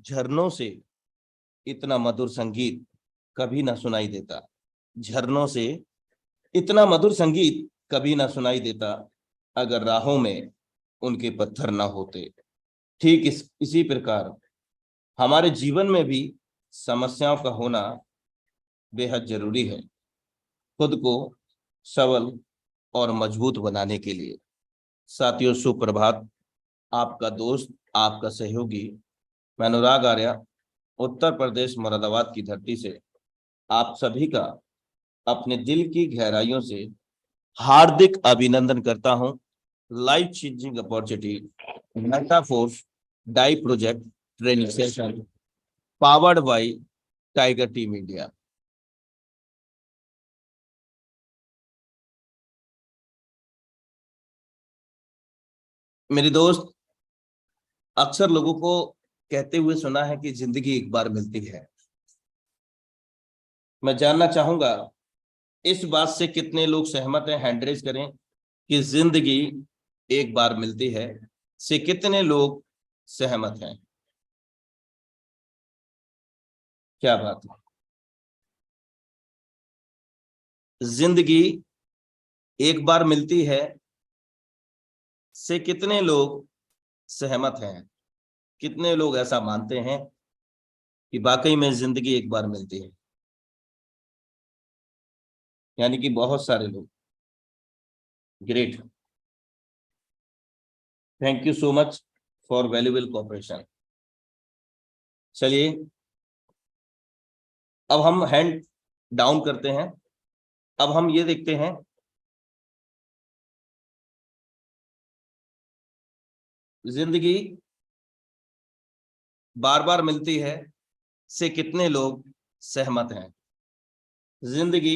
झरनों से इतना मधुर संगीत कभी ना सुनाई देता। झरनों से इतना मधुर संगीत कभी ना सुनाई देता अगर राहों में उनके पत्थर ना होते। ठीक इसी प्रकार हमारे जीवन में भी समस्याओं का होना बेहद जरूरी है, खुद को सबल और मजबूत बनाने के लिए। साथियों, सुप्रभात। आपका दोस्त, आपका सहयोगी, मैं अनुराग आर्या, उत्तर प्रदेश मुरादाबाद की धरती से आप सभी का अपने दिल की गहराइयों से हार्दिक अभिनंदन करता हूं। लाइफ चेंजिंग अपॉर्चुनिटी मेटाफोर्स डाई project training session powered by tiger team India. मेरे दोस्त, अक्सर लोगों को कहते हुए सुना है कि जिंदगी एक बार मिलती है। मैं जानना चाहूंगा, इस बात से कितने लोग सहमत हैं? हैंड रेज करें कि जिंदगी एक बार मिलती है से कितने लोग सहमत हैं? क्या बात है, जिंदगी एक बार मिलती है से कितने लोग सहमत हैं? कितने लोग ऐसा मानते हैं कि वाकई में जिंदगी एक बार मिलती है? यानी कि बहुत सारे लोग। Great, thank you so much for valuable cooperation. चलिए, अब हम हैंड डाउन करते हैं। अब हम ये देखते हैं, जिंदगी बार बार मिलती है से कितने लोग सहमत हैं? जिंदगी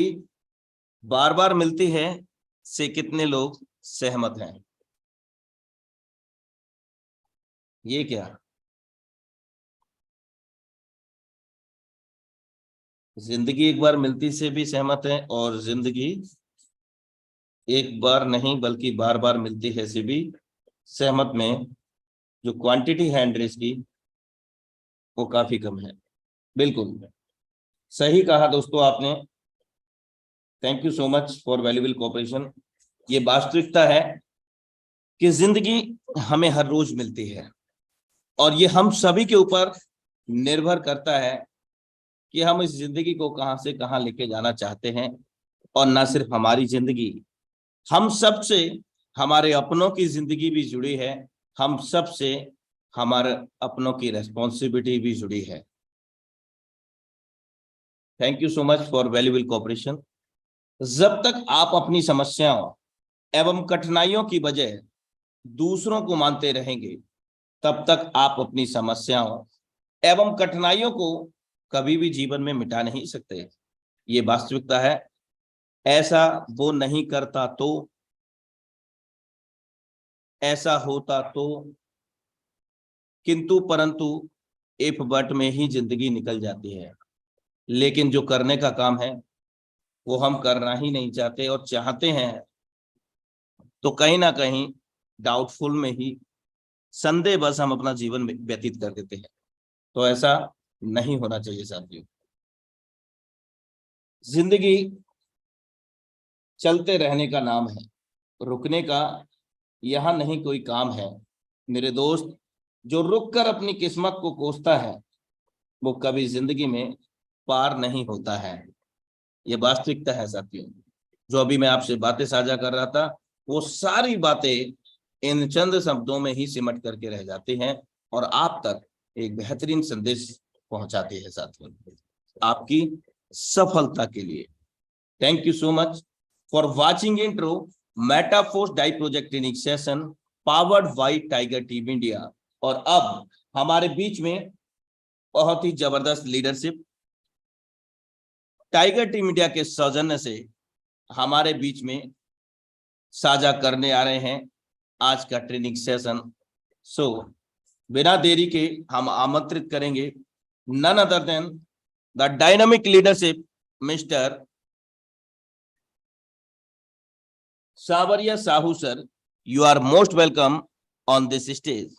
बार बार मिलती है से कितने लोग सहमत हैं? ये क्या, जिंदगी एक बार मिलती से भी सहमत है और जिंदगी एक बार नहीं बल्कि बार बार मिलती है से भी सहमत में जो क्वांटिटी है एंड्रेस की, वो काफी कम है। बिल्कुल सही कहा दोस्तों आपने। Thank you so much for valuable cooperation. ये वास्तविकता है कि जिंदगी हमें हर रोज मिलती है और ये हम सभी के ऊपर निर्भर करता है कि हम इस जिंदगी को कहां से कहां लेके जाना चाहते हैं। और ना सिर्फ हमारी जिंदगी, हम सब से हमारे अपनों की जिंदगी भी जुड़ी है। हम सब से हमारे अपनों की रेस्पॉन्सिबिलिटी भी जुड़ी है। Thank you so much for valuable cooperation. जब तक आप अपनी समस्याओं एवं कठिनाइयों की वजह दूसरों को मानते रहेंगे, तब तक आप अपनी समस्याओं एवं कठिनाइयों को कभी भी जीवन में मिटा नहीं सकते। ये वास्तविकता है। ऐसा वो नहीं करता तो, ऐसा होता तो, किंतु परंतु इफ बट में ही जिंदगी निकल जाती है। लेकिन जो करने का काम है वो हम करना ही नहीं चाहते, और चाहते हैं तो कहीं ना कहीं डाउटफुल में ही, संदेह बस हम अपना जीवन व्यतीत कर देते हैं। तो ऐसा नहीं होना चाहिए साथियों। जिंदगी चलते रहने का नाम है, रुकने का यहाँ नहीं कोई काम है। मेरे दोस्त, जो रुक कर अपनी किस्मत को कोसता है वो कभी जिंदगी में पार नहीं होता है। ये वास्तविकता है साथियों। जो अभी मैं आपसे बातें साझा कर रहा था, वो सारी बातें इन चंद शब्दों में ही सिमट करके रह जाती हैं और आप तक एक बेहतरीन संदेश पहुंचाती है साथियों, आपकी सफलता के लिए। Thank you so much for watching intro Metaforce डाई project training session powered by tiger team India. और अब हमारे बीच में बहुत ही जबरदस्त लीडरशिप टाइगर टीम इंडिया के सौजन्य से हमारे बीच में साझा करने आ रहे हैं आज का ट्रेनिंग सेशन। सो बिना देरी के हम आमंत्रित करेंगे none other than the dynamic leadership, Mr. Savaria Sahu sir. You are most welcome on this stage.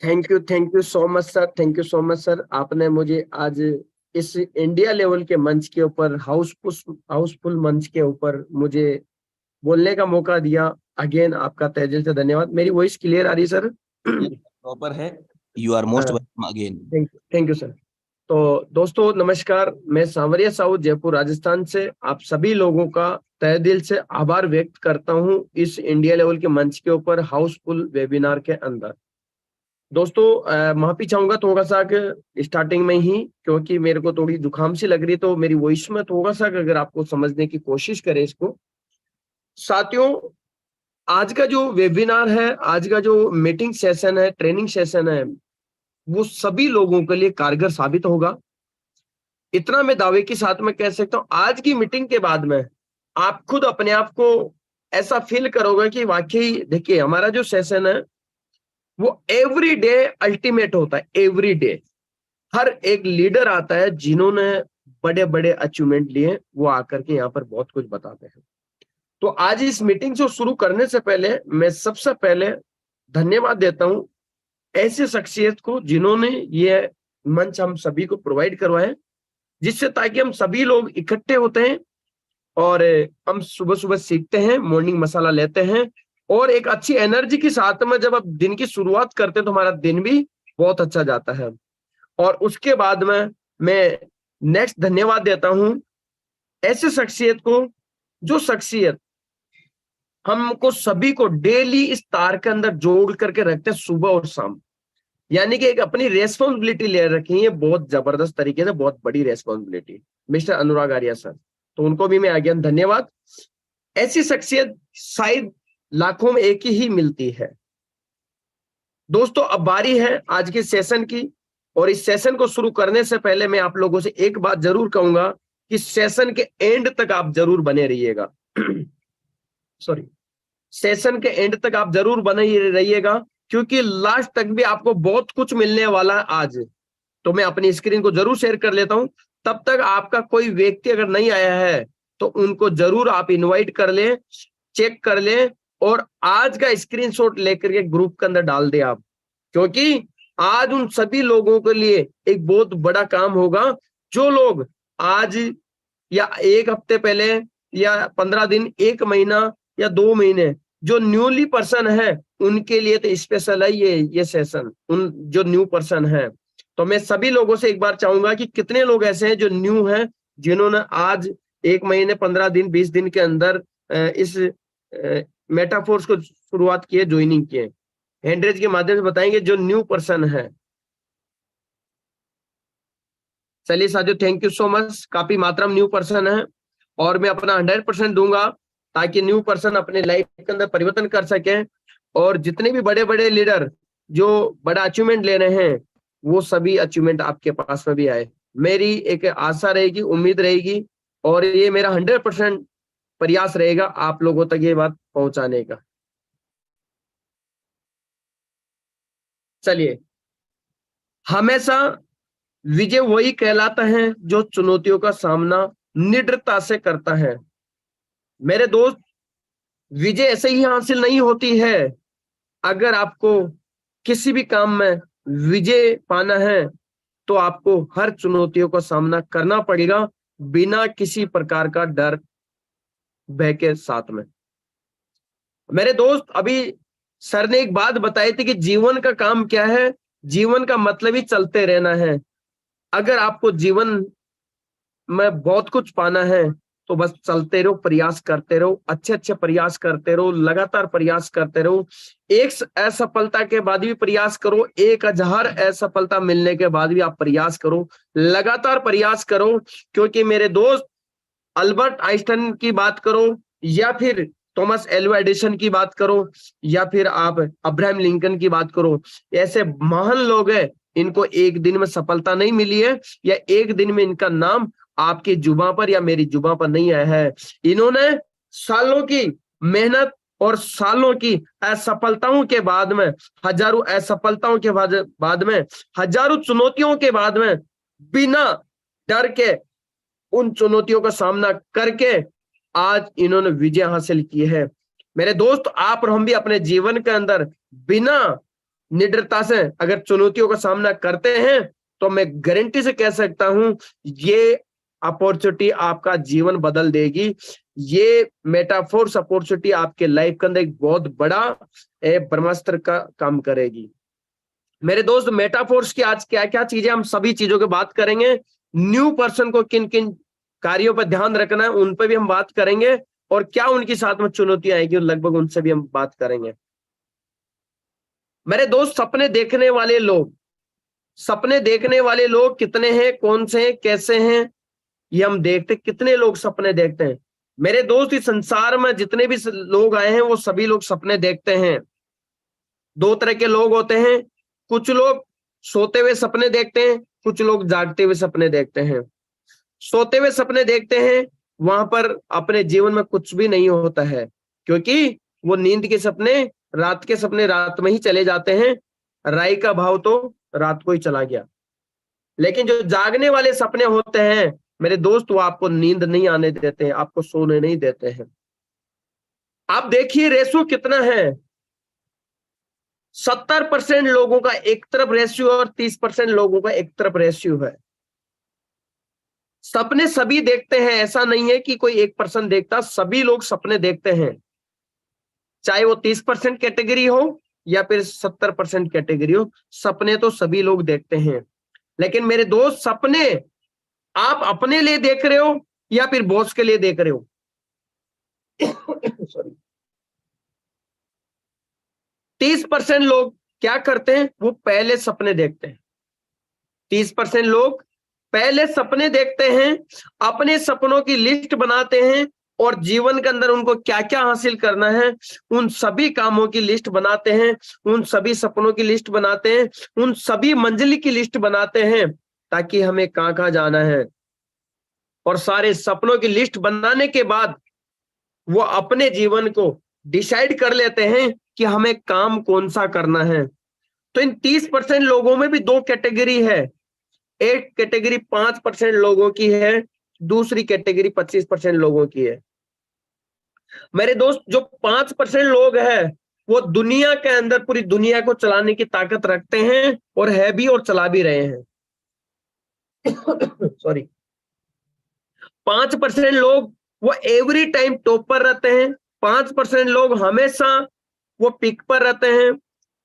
Thank you so much sir, thank you so much sir. आपने मुझे आज इस इंडिया लेवल के मंच के ऊपर, हाउसफुल मंच के ऊपर मुझे बोलने का मौका दिया। अगेन आपका तहे दिल से धन्यवाद। मेरी वॉइस क्लियर आ रही है सर? प्रॉपर है। You are most welcome again. Thank you sir. तो दोस्तों नमस्कार, मैं सांवरिया साहू जयपुर राजस्थान से आप सभी लोगों का तहे दिल से आभार व्यक्त करता हूं इस इंडिया लेवल के मंच के ऊपर हाउसफुल वेबिनार के अंदर। दोस्तों माफी चाहूंगा थोड़ा सा स्टार्टिंग में ही, क्योंकि मेरे को थोड़ी जुकाम सी लग रही है, तो मेरी वॉइस में थोड़ा सा अगर आपको समझने की कोशिश करें इसको। साथियों, आज का जो वेबिनार है, आज का जो मीटिंग सेशन है, ट्रेनिंग सेशन है, वो सभी लोगों के लिए कारगर साबित होगा। इतना मैं दावे के साथ में कह सकता हूं, आज की मीटिंग के बाद में आप खुद अपने आप को ऐसा फील करोगे कि वाकई देखिए हमारा जो सेशन है वो एवरी डे अल्टीमेट होता है। एवरी डे हर एक लीडर आता है जिन्होंने बड़े बड़े अचीवमेंट लिए, वो आकर के यहाँ पर बहुत कुछ बताते हैं। तो आज इस मीटिंग को शुरू करने से पहले मैं सबसे पहले धन्यवाद देता हूं ऐसे शख्सियत को जिन्होंने ये मंच हम सभी को प्रोवाइड करवाए, जिससे ताकि हम सभी लोग इकट्ठे होते हैं और हम सुबह सुबह सीखते हैं, मॉर्निंग मसाला लेते हैं, और एक अच्छी एनर्जी के साथ में जब आप दिन की शुरुआत करते हैं तो हमारा दिन भी बहुत अच्छा जाता है। और उसके बाद में मैं नेक्स्ट धन्यवाद देता हूं ऐसे शख्सियत को, जो शख्सियत हमको सभी को डेली इस तार के अंदर जोड़ करके रखते हैं सुबह और शाम, यानी कि एक अपनी रेस्पॉन्सिबिलिटी ले रखी है बहुत जबरदस्त तरीके से, बहुत बड़ी responsibility, mister Anurag Arya sir. तो उनको भी मैं अगेन धन्यवाद। ऐसी शख्सियत शायद लाखों में एक ही मिलती है। दोस्तों अब बारी है आज के सेशन की, और इस सेशन को शुरू करने से पहले मैं आप लोगों से एक बात जरूर कहूंगा कि सेशन के एंड तक आप जरूर बने रहिएगा। सॉरी, सेशन के एंड तक आप जरूर बने रहिएगा, क्योंकि लास्ट तक भी आपको बहुत कुछ मिलने वाला है आज। तो मैं अपनी स्क्रीन को जरूर शेयर कर लेता हूं। तब तक आपका कोई व्यक्ति अगर नहीं आया है तो उनको जरूर आप इनवाइट कर लें, चेक कर लें, और आज का स्क्रीनशॉट लेकर के ग्रुप के अंदर डाल दे आप, क्योंकि आज उन सभी लोगों के लिए एक बहुत बड़ा काम होगा जो लोग आज या एक हफ्ते पहले या 15 दिन, एक महीना या 2 महीने जो न्यूली पर्सन है उनके लिए तो स्पेशल है ये सेशन, उन जो न्यू पर्सन है। तो मैं सभी लोगों से एक बार चाहूंगा कि कितने लोग ऐसे हैं जो न्यू हैं, जिन्होंने आज 1 महीने, 15 दिन, 20 दिन के अंदर इस मेटाफोर्स को शुरुआत किए, ज्वाइनिंग किए। हैंडरेज के माध्यम से बताएंगे जो न्यू पर्सन है। चलिए साथियों, थैंक यू सो मच। काफी मात्रा में न्यू पर्सन है और मैं अपना 100% दूंगा ताकि न्यू पर्सन अपने लाइफ के अंदर परिवर्तन कर सके, और जितने भी बड़े बड़े लीडर जो बड़ा अचीवमेंट ले रहे हैं वो सभी अचीवमेंट आपके पास में भी आए। मेरी एक आशा रहेगी, उम्मीद रहेगी, और ये मेरा 100% प्रयास रहेगा आप लोगों तक ये बात पहुंचाने का। चलिए, हमेशा विजय वही कहलाता है जो चुनौतियों का सामना निडरता से करता है। मेरे दोस्त, विजय ऐसे ही हासिल नहीं होती है। अगर आपको किसी भी काम में विजय पाना है तो आपको हर चुनौतियों का सामना करना पड़ेगा, बिना किसी प्रकार का डर भय के साथ में। मेरे दोस्त, अभी सर ने एक बात बताई थी कि जीवन का काम क्या है, जीवन का मतलब ही चलते रहना है। अगर आपको जीवन में बहुत कुछ पाना है तो बस चलते रहो, प्रयास करते रहो, अच्छे अच्छे प्रयास करते रहो, लगातार प्रयास करते रहो। एक असफलता के बाद भी प्रयास करो, 1000 असफलता मिलने के बाद भी आप प्रयास करो, लगातार प्रयास करो। क्योंकि मेरे दोस्त, अल्बर्ट आइंस्टाइन की बात करो या फिर थॉमस एल्वा एडिसन की बात करो या फिर आप अब्राहम लिंकन की बात करो, ऐसे महान लोग हैं, इनको एक दिन में सफलता नहीं मिली है, या एक दिन में इनका नाम आपकी जुबान पर या मेरी जुबान पर नहीं आया है। इन्होंने सालों की मेहनत और सालों की असफलताओं के बाद में, हजारों असफलताओं के बाद में, हजारों चुनौतियों के बाद में, बिना डर के उन चुनौतियों का सामना करके आज इन्होंने विजय हासिल की है। मेरे दोस्त, आप और हम भी अपने जीवन के अंदर बिना निडरता से अगर चुनौतियों का सामना करते हैं तो मैं गारंटी से कह सकता हूं ये अपॉर्चुनिटी आपका जीवन बदल देगी। ये मेटाफोर्स अपॉर्चुनिटी आपके लाइफ के अंदर एक बहुत बड़ा ब्रह्मास्त्र का काम करेगी। मेरे दोस्त, मेटाफोर्स की आज क्या क्या चीजें, हम सभी चीजों की बात करेंगे। न्यू पर्सन को किन किन कार्यों पर ध्यान रखना है उन पर भी हम बात करेंगे, और क्या उनके साथ में चुनौतियां आएगी लगभग उनसे भी हम बात करेंगे। मेरे दोस्त, सपने देखने वाले लोग, सपने देखने वाले लोग कितने हैं, कौन से हैं, कैसे हैं, ये हम देखते। कितने लोग सपने देखते हैं? मेरे दोस्त, इस संसार में जितने भी लोग आए हैं वो सभी लोग सपने देखते हैं। दो तरह के लोग होते हैं, कुछ लोग सोते हुए सपने देखते हैं, कुछ लोग जागते हुए सपने देखते हैं। सोते हुए सपने देखते हैं, वहां पर अपने जीवन में कुछ भी नहीं होता है, क्योंकि वो नींद के सपने, रात के सपने रात में ही चले जाते हैं। राई का भाव तो रात को ही चला गया। लेकिन जो जागने वाले सपने होते हैं मेरे दोस्त, वो आपको नींद नहीं आने देते हैं, आपको सोने नहीं देते हैं। आप देखिए रेशो कितना है, 70% लोगों का एक तरफ रेशियो और 30% लोगों का एक तरफ रेशियो है। सपने सभी देखते हैं, ऐसा नहीं है कि कोई एक पर्सन देखता, सभी लोग सपने देखते हैं, चाहे वो 30% कैटेगरी हो या फिर 70% कैटेगरी हो, सपने तो सभी लोग देखते हैं। लेकिन मेरे दोस्त, सपने आप अपने लिए देख रहे हो या फिर बॉस के लिए देख रहे हो? सॉरी। 30% लोग क्या करते हैं, वो पहले सपने देखते हैं। 30% लोग पहले सपने देखते हैं, अपने सपनों की लिस्ट बनाते हैं, और जीवन के अंदर उनको क्या क्या हासिल करना है उन सभी कामों की लिस्ट बनाते हैं, उन सभी सपनों की लिस्ट बनाते हैं, उन सभी मंजिल की लिस्ट बनाते हैं, ताकि हमें कहां कहां जाना है। और सारे सपनों की लिस्ट बनाने के बाद वो अपने जीवन को डिसाइड कर लेते हैं कि हमें काम कौन सा करना है। तो इन 30% लोगों में भी दो कैटेगरी है। एक कैटेगरी 5% लोगों की है, दूसरी कैटेगरी 25% लोगों की है। मेरे दोस्त, जो 5% लोग हैं वो दुनिया के अंदर पूरी दुनिया को चलाने की ताकत रखते हैं, और है भी और चला भी रहे हैं। सॉरी। 5% लोग वो एवरी टाइम टॉप पर रहते हैं, 5% लोग हमेशा वो पिक पर रहते हैं।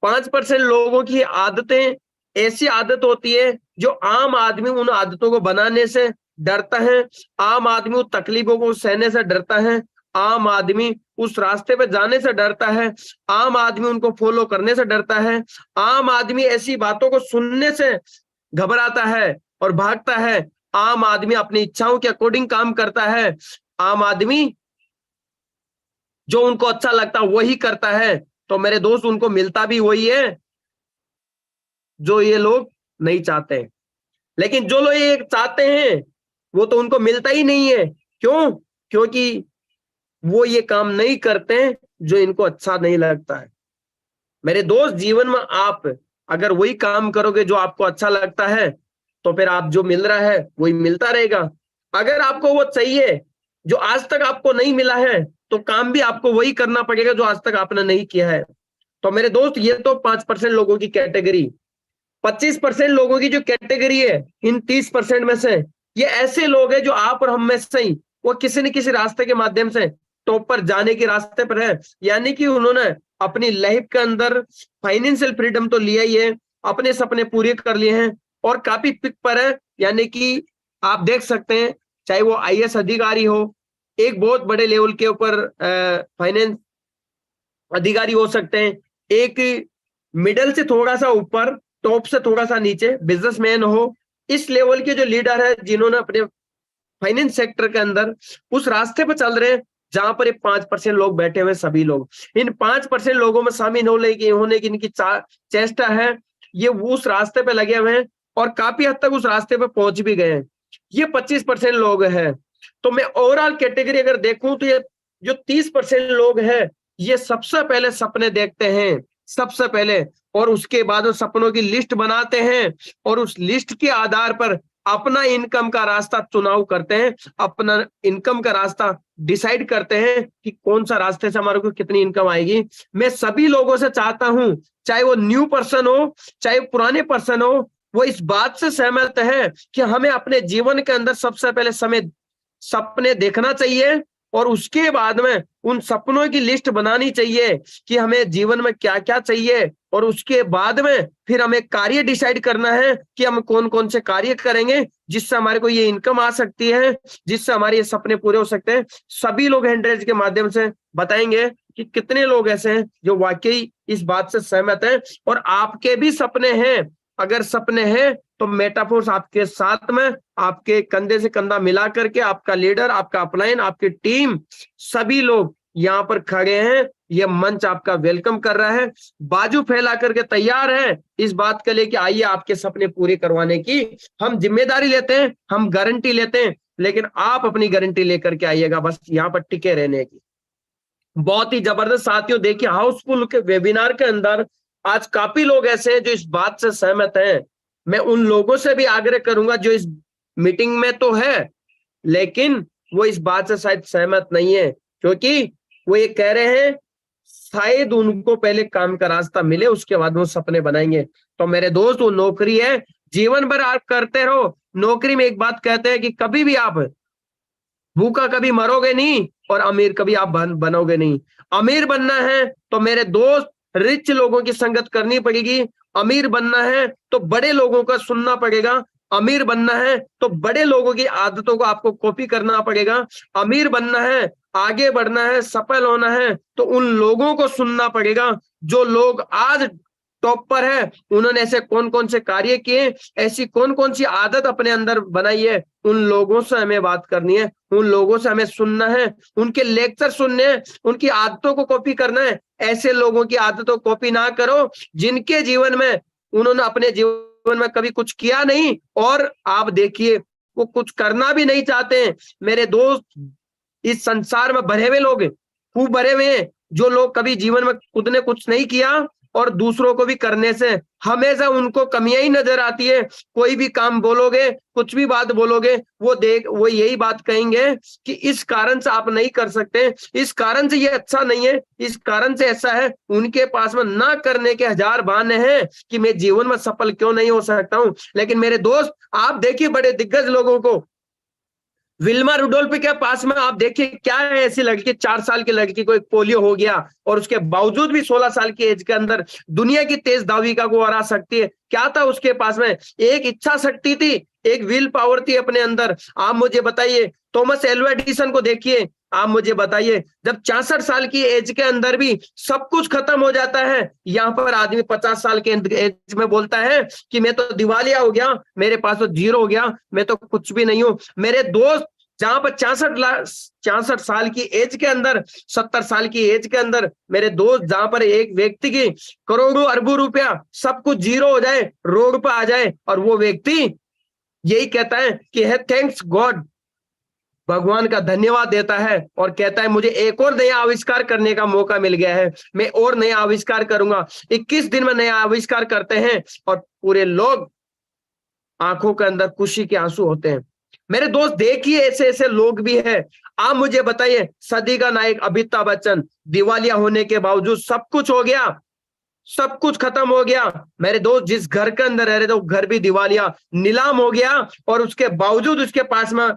5% लोगों की आदतें ऐसी आदत होती है जो आम आदमी उन आदतों को बनाने से डरता है, आम आदमी उन तकलीफों को सहने से डरता है, आम आदमी उस रास्ते पे जाने से डरता है, आम आदमी उनको फॉलो करने से डरता है, आम आदमी ऐसी बातों को सुनने से घबराता है और भागता है, आम आदमी अपनी इच्छाओं के अकॉर्डिंग काम करता है, आम आदमी जो उनको अच्छा लगता है वही करता है। तो मेरे दोस्त, उनको मिलता भी वही है जो ये लोग नहीं चाहते। लेकिन जो लोग ये चाहते हैं वो तो उनको मिलता ही नहीं है। क्यों? क्योंकि वो ये काम नहीं करते हैं जो इनको अच्छा नहीं लगता है। मेरे दोस्त, जीवन में आप अगर वही काम करोगे जो आपको अच्छा लगता है तो फिर आप जो मिल रहा है वही मिलता रहेगा। अगर आपको वो चाहिए जो आज तक आपको नहीं मिला है तो काम भी आपको वही करना पड़ेगा जो आज तक आपने नहीं किया है। तो मेरे दोस्त, ये तो 5% लोगों की कैटेगरी। 25% लोगों की जो कैटेगरी है इन 30% में से, ये ऐसे लोग हैं जो आप और हम में से ही वो किसी न किसी रास्ते के माध्यम से टॉप पर जाने के रास्ते पर है। यानी कि उन्होंने अपनी लाइफ के अंदर फाइनेंशियल फ्रीडम तो लिया ही है, अपने सपने पूरे कर लिए हैं और काफी पिक पर है। यानी कि आप देख सकते हैं, चाहे वो आईएएस अधिकारी हो, एक बहुत बड़े लेवल के ऊपर फाइनेंस अधिकारी हो सकते हैं, एक मिडल से थोड़ा सा ऊपर, टॉप से थोड़ा सा नीचे बिजनेसमैन हो, इस लेवल के जो लीडर है जिन्होंने अपने फाइनेंस सेक्टर के अंदर उस रास्ते पर चल रहे हैं जहां पर ये 5% लोग बैठे हुए, सभी लोग इन 5% लोगों में शामिल होने की इनकी चेष्टा है। ये उस रास्ते पे लगे हुए हैं और काफी हद तक उस रास्ते पे पहुंच भी गए हैं। ये 25% लोग हैं। तो मैं ओवरऑल कैटेगरी अगर देखूं तो ये जो 30% लोग हैं ये सबसे पहले सपने देखते हैं, सबसे पहले, और उसके बाद वो सपनों की लिस्ट बनाते हैं और उस लिस्ट के आधार पर अपना इनकम का रास्ता चुनाव करते हैं, अपना इनकम का रास्ता डिसाइड करते हैं कि कौन सा रास्ते से हमारे को कितनी इनकम आएगी। मैं सभी लोगों से चाहता हूं, चाहे वो न्यू पर्सन हो, चाहे पुराने पर्सन हो, वो इस बात से सहमत है कि हमें अपने जीवन के अंदर सबसे पहले सपने देखना चाहिए और उसके बाद में उन सपनों की लिस्ट बनानी चाहिए कि हमें जीवन में क्या क्या चाहिए, और उसके बाद में फिर हमें कार्य डिसाइड करना है कि हम कौन कौन से कार्य करेंगे जिससे हमारे को ये इनकम आ सकती है, जिससे हमारे ये सपने पूरे हो सकते हैं। सभी लोग हैंड रेज के माध्यम से बताएंगे कि कितने लोग ऐसे हैं जो वाकई इस बात से सहमत हैं और आपके भी सपने हैं। अगर सपने हैं तो मेटाफोर्स आपके साथ में, आपके कंधे से कंधा मिला करके आपका लीडर, आपका अपलाइन, आपकी टीम, सभी लोग यहाँ पर खड़े हैं। ये मंच आपका वेलकम कर रहा है, बाजू फैला करके तैयार है इस बात के लिए कि आइए आपके सपने पूरे करवाने की हम जिम्मेदारी लेते हैं, हम गारंटी लेते हैं, लेकिन आप अपनी गारंटी लेकर के आइएगा बस यहाँ पर टिके रहने की। बहुत ही जबरदस्त साथियों, देखिए हाउसफुल के वेबिनार के अंदर आज काफी लोग ऐसे हैं जो इस बात से सहमत हैं। मैं उन लोगों से भी आग्रह करूंगा जो इस मीटिंग में तो है लेकिन वो इस बात से शायद सहमत नहीं है, क्योंकि वो ये कह रहे हैं शायद उनको पहले काम का रास्ता मिले उसके बाद वो सपने बनाएंगे। तो मेरे दोस्त, वो नौकरी है, जीवन भर आप करते रहो। नौकरी में एक बात कहते हैं कि कभी भी आप भूखा कभी मरोगे नहीं और अमीर कभी आप बनोगे नहीं। अमीर बनना है तो मेरे दोस्त रिच लोगों की संगत करनी पड़ेगी, अमीर बनना है तो बड़े लोगों का सुनना पड़ेगा, अमीर बनना है तो बड़े लोगों की आदतों को आपको कॉपी करना पड़ेगा, अमीर बनना है, आगे बढ़ना है, सफल होना है तो उन लोगों को सुनना पड़ेगा जो लोग आज टॉप पर है। उन्होंने ऐसे कौन कौन से कार्य किए, ऐसी कौन कौन सी आदत अपने अंदर बनाई है, उन लोगों से हमें बात करनी है, उन लोगों से हमें सुनना है, उनके लेक्चर सुनने हैं, उनकी आदतों को कॉपी करना है। ऐसे लोगों की आदतों को कॉपी ना करो जिनके जीवन में उन्होंने अपने जीवन में कभी कुछ किया नहीं और आप देखिए वो कुछ करना भी नहीं चाहते हैं। मेरे दोस्त, इस संसार में भरे हुए लोग खूब भरे हुए हैं, जो लोग कभी जीवन में खुद ने कुछ नहीं किया और दूसरों को भी करने से हमेशा उनको कमियां ही नजर आती है। कोई भी काम बोलोगे, कुछ भी बात बोलोगे, वो यही बात कहेंगे कि इस कारण से आप नहीं कर सकते, इस कारण से ये अच्छा नहीं है, इस कारण से ऐसा है। उनके पास में ना करने के हजार बहाने हैं कि मैं जीवन में सफल क्यों नहीं हो सकता हूं। लेकिन मेरे दोस्त, आप देखिए बड़े दिग्गज लोगों को, विल्मा रुडोल्फ के पास में आप देखिए क्या है, ऐसी लड़की, 4 साल की लड़की को एक पोलियो हो गया और उसके बावजूद भी 16 साल की एज के अंदर दुनिया की तेज दाविका को हरा सकती है। क्या था उसके पास में? एक इच्छा शक्ति थी, एक विल पावर थी अपने अंदर। आप मुझे बताइए, थॉमस एल्वा एडिसन को देखिए, आप मुझे बताइए जब 64 साल की एज के अंदर भी सब कुछ खत्म हो जाता है, यहाँ पर आदमी 50 साल के एज में बोलता है कि मैं तो दिवालिया हो गया, मेरे पास तो जीरो हो गया, मैं तो कुछ भी नहीं हूं। मेरे दोस्त, जहां पर 64 साल की एज के अंदर, 70 साल की एज के अंदर, मेरे दोस्त, जहां पर एक व्यक्ति की करोड़ों अरबों रुपया सब कुछ जीरो हो जाए, रोड पर आ जाए, और वो व्यक्ति यही कहता है कि है थैंक्स गॉड, भगवान का धन्यवाद देता है और कहता है मुझे एक और नया आविष्कार करने का मौका मिल गया है, मैं और नया आविष्कार करूंगा। 21 दिन में नया आविष्कार करते हैं और पूरे लोग आंखों के अंदर खुशी के आंसू होते हैं। मेरे दोस्त देखिए, ऐसे ऐसे लोग भी हैं। आप मुझे बताइए, सदी का नायक अमिताभ बच्चन, दिवालिया होने के बावजूद सब कुछ हो गया, सब कुछ खत्म हो गया। मेरे दोस्त, जिस घर के अंदर रह रहे थे वो घर भी दिवालिया, नीलाम हो गया, और उसके बावजूद उसके पास में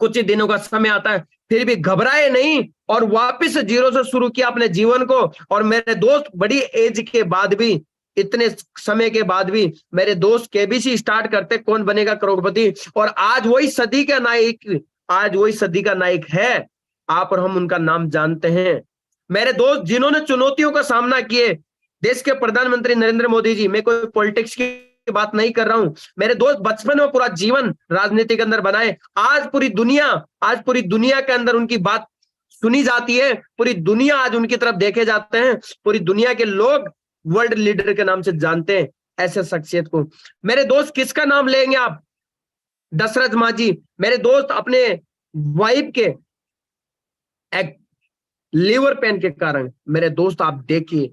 कुछ ही दिनों का समय आता है, फिर भी घबराए नहीं और वापस जीरो से शुरू किया अपने जीवन को। और मेरे दोस्त, बड़ी एज के बाद भी, इतने समय के बाद भी मेरे दोस्त केबीसी स्टार्ट करते कौन बनेगा करोड़पति, और आज वही सदी का नायक, आज वही सदी का नायक है, आप और हम उनका नाम जानते हैं। मेरे दोस्त, जिन्होंने चुनौतियों का सामना किए, देश के प्रधानमंत्री नरेंद्र मोदी जी, मैं कोई पॉलिटिक्स की बात नहीं कर रहा हूं, मेरे दोस्त, बचपन में पूरा जीवन राजनीति के अंदर बनाए, आज पूरी दुनिया के अंदर उनकी बात सुनी जाती है, पूरी दुनिया आज उनकी तरफ देखे जाते हैं, पूरी दुनिया के लोग वर्ल्ड लीडर के नाम से जानते हैं ऐसे शख्सियत को। मेरे दोस्त, किसका नाम लेंगे आप? दशरथ मांझी, मेरे दोस्त, अपने वाइफ के लीवर पेन के कारण। मेरे दोस्त आप देखिए,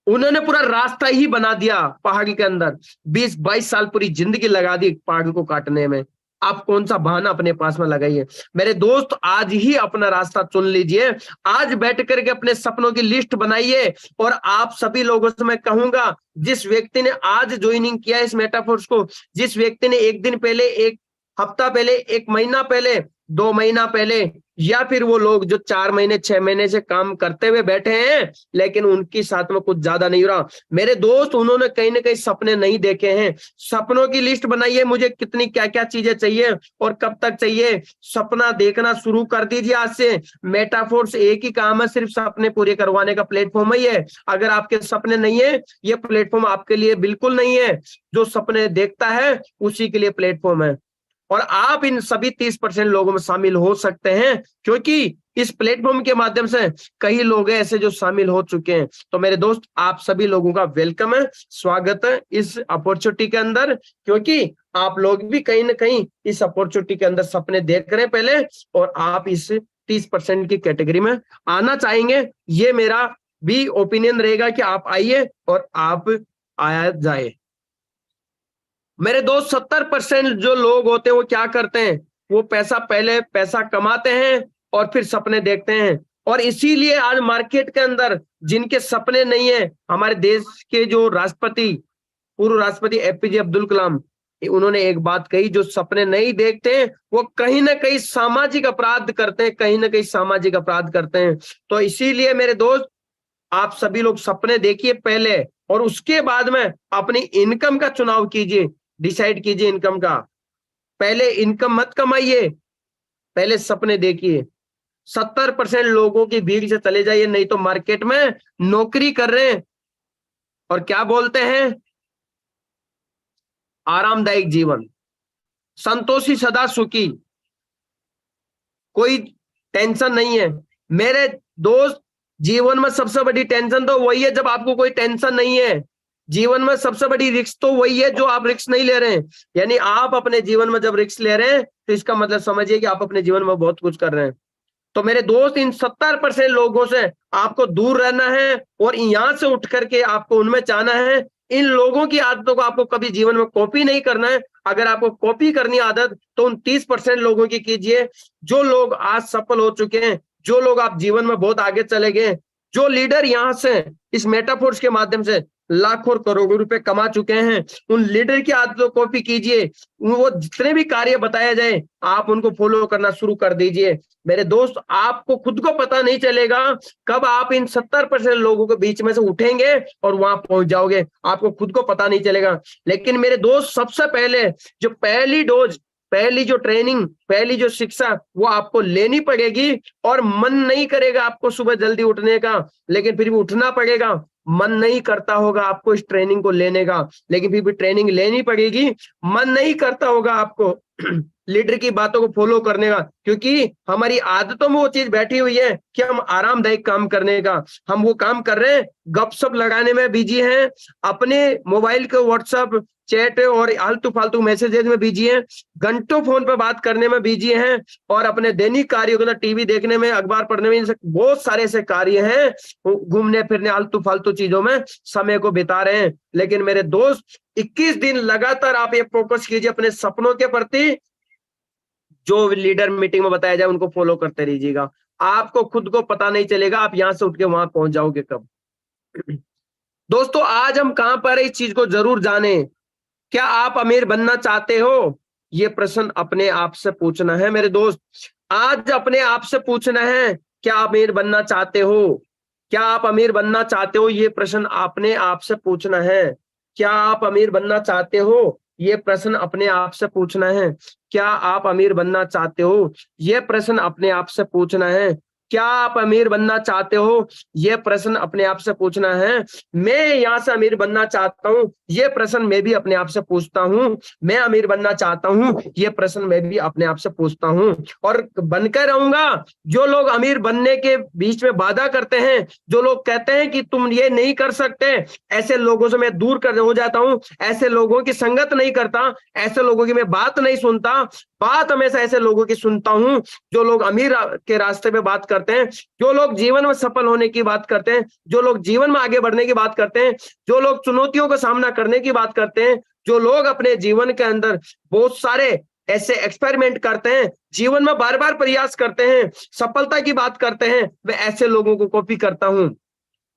उन्होंने पूरा रास्ता ही बना दिया पहाड़ के अंदर, 20-22 साल पूरी जिंदगी लगा दी पहाड़ को काटने में। आप कौन सा बहाना अपने पास में लगाइए। मेरे दोस्त आज ही अपना रास्ता चुन लीजिए, आज बैठ करके अपने सपनों की लिस्ट बनाइए। और आप सभी लोगों से मैं कहूंगा, जिस व्यक्ति ने आज ज्वाइनिंग किया इस मेटाफोर्स को, जिस व्यक्ति ने एक दिन पहले, एक हफ्ता पहले, एक महीना पहले, 2 महीना पहले, या फिर वो लोग जो 4 महीने 6 महीने से काम करते हुए बैठे हैं लेकिन उनके साथ में कुछ ज्यादा नहीं हो रहा, मेरे दोस्त उन्होंने कहीं ना कहीं सपने नहीं देखे हैं। सपनों की लिस्ट बनाइए, मुझे कितनी क्या क्या चीजें चाहिए और कब तक चाहिए। सपना देखना शुरू कर दीजिए आज से। मेटाफोर्स एक ही काम है, सिर्फ सपने पूरे करवाने का प्लेटफॉर्म ही है। अगर आपके सपने नहीं है, ये प्लेटफॉर्म आपके लिए बिल्कुल नहीं है। जो सपने देखता है उसी के लिए प्लेटफॉर्म है। और आप इन सभी 30% लोगों में शामिल हो सकते हैं, क्योंकि इस प्लेटफॉर्म के माध्यम से कई लोग हैं ऐसे जो शामिल हो चुके हैं। तो मेरे दोस्त, आप सभी लोगों का वेलकम है, स्वागत है इस अपॉर्चुनिटी के अंदर, क्योंकि आप लोग भी कहीं ना कहीं इस अपॉर्चुनिटी के अंदर सपने देख रहे हैं पहले, और आप इस 30% की कैटेगरी में आना चाहेंगे। ये मेरा भी ओपिनियन रहेगा कि आप आइए और आप आया जाए। मेरे दोस्त, 70% जो लोग होते हैं वो क्या करते हैं, वो पहले पैसा कमाते हैं और फिर सपने देखते हैं। और इसीलिए आज मार्केट के अंदर जिनके सपने नहीं है, हमारे देश के जो राष्ट्रपति, पूर्व राष्ट्रपति एपीजे अब्दुल कलाम, उन्होंने एक बात कही, जो सपने नहीं देखते हैं वो कहीं ना कहीं सामाजिक अपराध करते हैं, कहीं ना कहीं सामाजिक अपराध करते हैं। तो इसीलिए मेरे दोस्त, आप सभी लोग सपने देखिए पहले, और उसके बाद में अपनी इनकम का चुनाव कीजिए, डिसाइड कीजिए इनकम का। पहले इनकम मत कमाइए, पहले सपने देखिए। 70% लोगों की भीड़ से चले जाइए, नहीं तो मार्केट में नौकरी कर रहे हैं और क्या बोलते हैं, आरामदायक जीवन, संतोषी सदा सुखी, कोई टेंशन नहीं है। मेरे दोस्त, जीवन में सबसे बड़ी टेंशन तो वही है जब आपको कोई टेंशन नहीं है। जीवन में सबसे बड़ी रिस्क तो वही है जो आप रिस्क नहीं ले रहे हैं। यानी आप अपने जीवन में जब रिस्क ले रहे हैं तो इसका मतलब समझिए कि आप अपने जीवन में बहुत कुछ कर रहे हैं। तो मेरे दोस्त, इन 70% लोगों से आपको दूर रहना है और यहां से उठ करके आपको उनमें जाना है। इन लोगों की आदतों को आपको कभी जीवन में कॉपी नहीं करना है। अगर आपको कॉपी करनी आदत तो उन 30% लोगों की कीजिए, जो लोग आज सफल हो चुके हैं, जो लोग आप जीवन में बहुत आगे चले गए, जो लीडर यहाँ से इस मेटाफोर्स के माध्यम से लाखों करोड़ों रुपए कमा चुके हैं, उन लीडर की आदतों को कॉपी कीजिए। वो जितने भी कार्य बताया जाए आप उनको फॉलो करना शुरू कर दीजिए। मेरे दोस्त, आपको खुद को पता नहीं चलेगा कब आप इन 70% लोगों के बीच में से उठेंगे और वहां पहुंच जाओगे, आपको खुद को पता नहीं चलेगा। लेकिन मेरे दोस्त, सबसे पहले जो पहली डोज, पहली जो ट्रेनिंग, पहली जो शिक्षा, वो आपको लेनी पड़ेगी। और मन नहीं करेगा आपको सुबह जल्दी उठने का, लेकिन फिर भी उठना पड़ेगा। मन नहीं करता होगा आपको इस ट्रेनिंग को लेने का, लेकिन फिर भी ट्रेनिंग लेनी पड़ेगी। मन नहीं करता होगा आपको लीडर की बातों को फॉलो करने का, क्योंकि हमारी आदतों में वो चीज बैठी हुई है कि हम आरामदायक काम करने का, हम वो काम कर रहे हैं, गपशप लगाने में बिजी हैं, अपने मोबाइल के व्हाट्सएप चैट और आलतू फालतू मैसेजेस में बिजी हैं, घंटों फोन पर बात करने में बिजी हैं, और अपने दैनिक कार्यों के अंदर टीवी देखने में, अखबार पढ़ने में, बहुत सारे ऐसे कार्य हैं, घूमने फिरने आलतू फालतू चीजों में समय को बिता रहे हैं। लेकिन मेरे दोस्त, 21 दिन लगातार आप ये फोकस कीजिए अपने सपनों के प्रति, जो लीडर मीटिंग में बताया जाए उनको फॉलो करते रहिएगा। आपको खुद को पता नहीं चलेगा आप यहां से उठ के वहां पहुंच जाओगे कब। दोस्तों, आज हम कहां पर इस चीज को जरूर जाने। क्या आप अमीर बनना चाहते हो? ये प्रश्न अपने आप से पूछना है मेरे दोस्त। आज अपने आप से पूछना है, क्या आप अमीर बनना चाहते हो? क्या आप अमीर बनना चाहते हो? ये प्रश्न अपने आप से पूछना है। क्या आप अमीर बनना चाहते हो? ये प्रश्न अपने आप से पूछना है। क्या आप अमीर बनना चाहते हो? ये प्रश्न अपने आप से पूछना है। क्या आप अमीर बनना चाहते हो? ये प्रश्न अपने आप से पूछना है। मैं यहाँ से अमीर बनना चाहता हूँ, ये प्रश्न मैं भी अपने आप से पूछता हूँ। मैं अमीर बनना चाहता हूँ, ये प्रश्न मैं भी अपने आप से पूछता हूँ, और बनकर रहूंगा। जो लोग अमीर बनने के बीच में बाधा करते हैं, जो लोग कहते हैं कि तुम ये नहीं कर सकते, ऐसे लोगों से मैं दूर कर हो जाता हूँ। ऐसे लोगों की संगत नहीं करता, ऐसे लोगों की मैं बात नहीं सुनता। बात हमेशा ऐसे लोगों की सुनता हूँ जो लोग अमीर के रास्ते पे बात करते करते हैं, जो लोग जीवन में सफल होने की बात करते हैं, जो लोग जीवन में आगे बढ़ने की बात करते हैं, जो लोग चुनौतियों का सामना करने की बात करते हैं, जो लोग अपने जीवन के अंदर बहुत सारे ऐसे एक्सपेरिमेंट करते हैं, जीवन में बार बार प्रयास करते हैं, सफलता की बात करते हैं, मैं ऐसे लोगों को कॉपी करता हूं।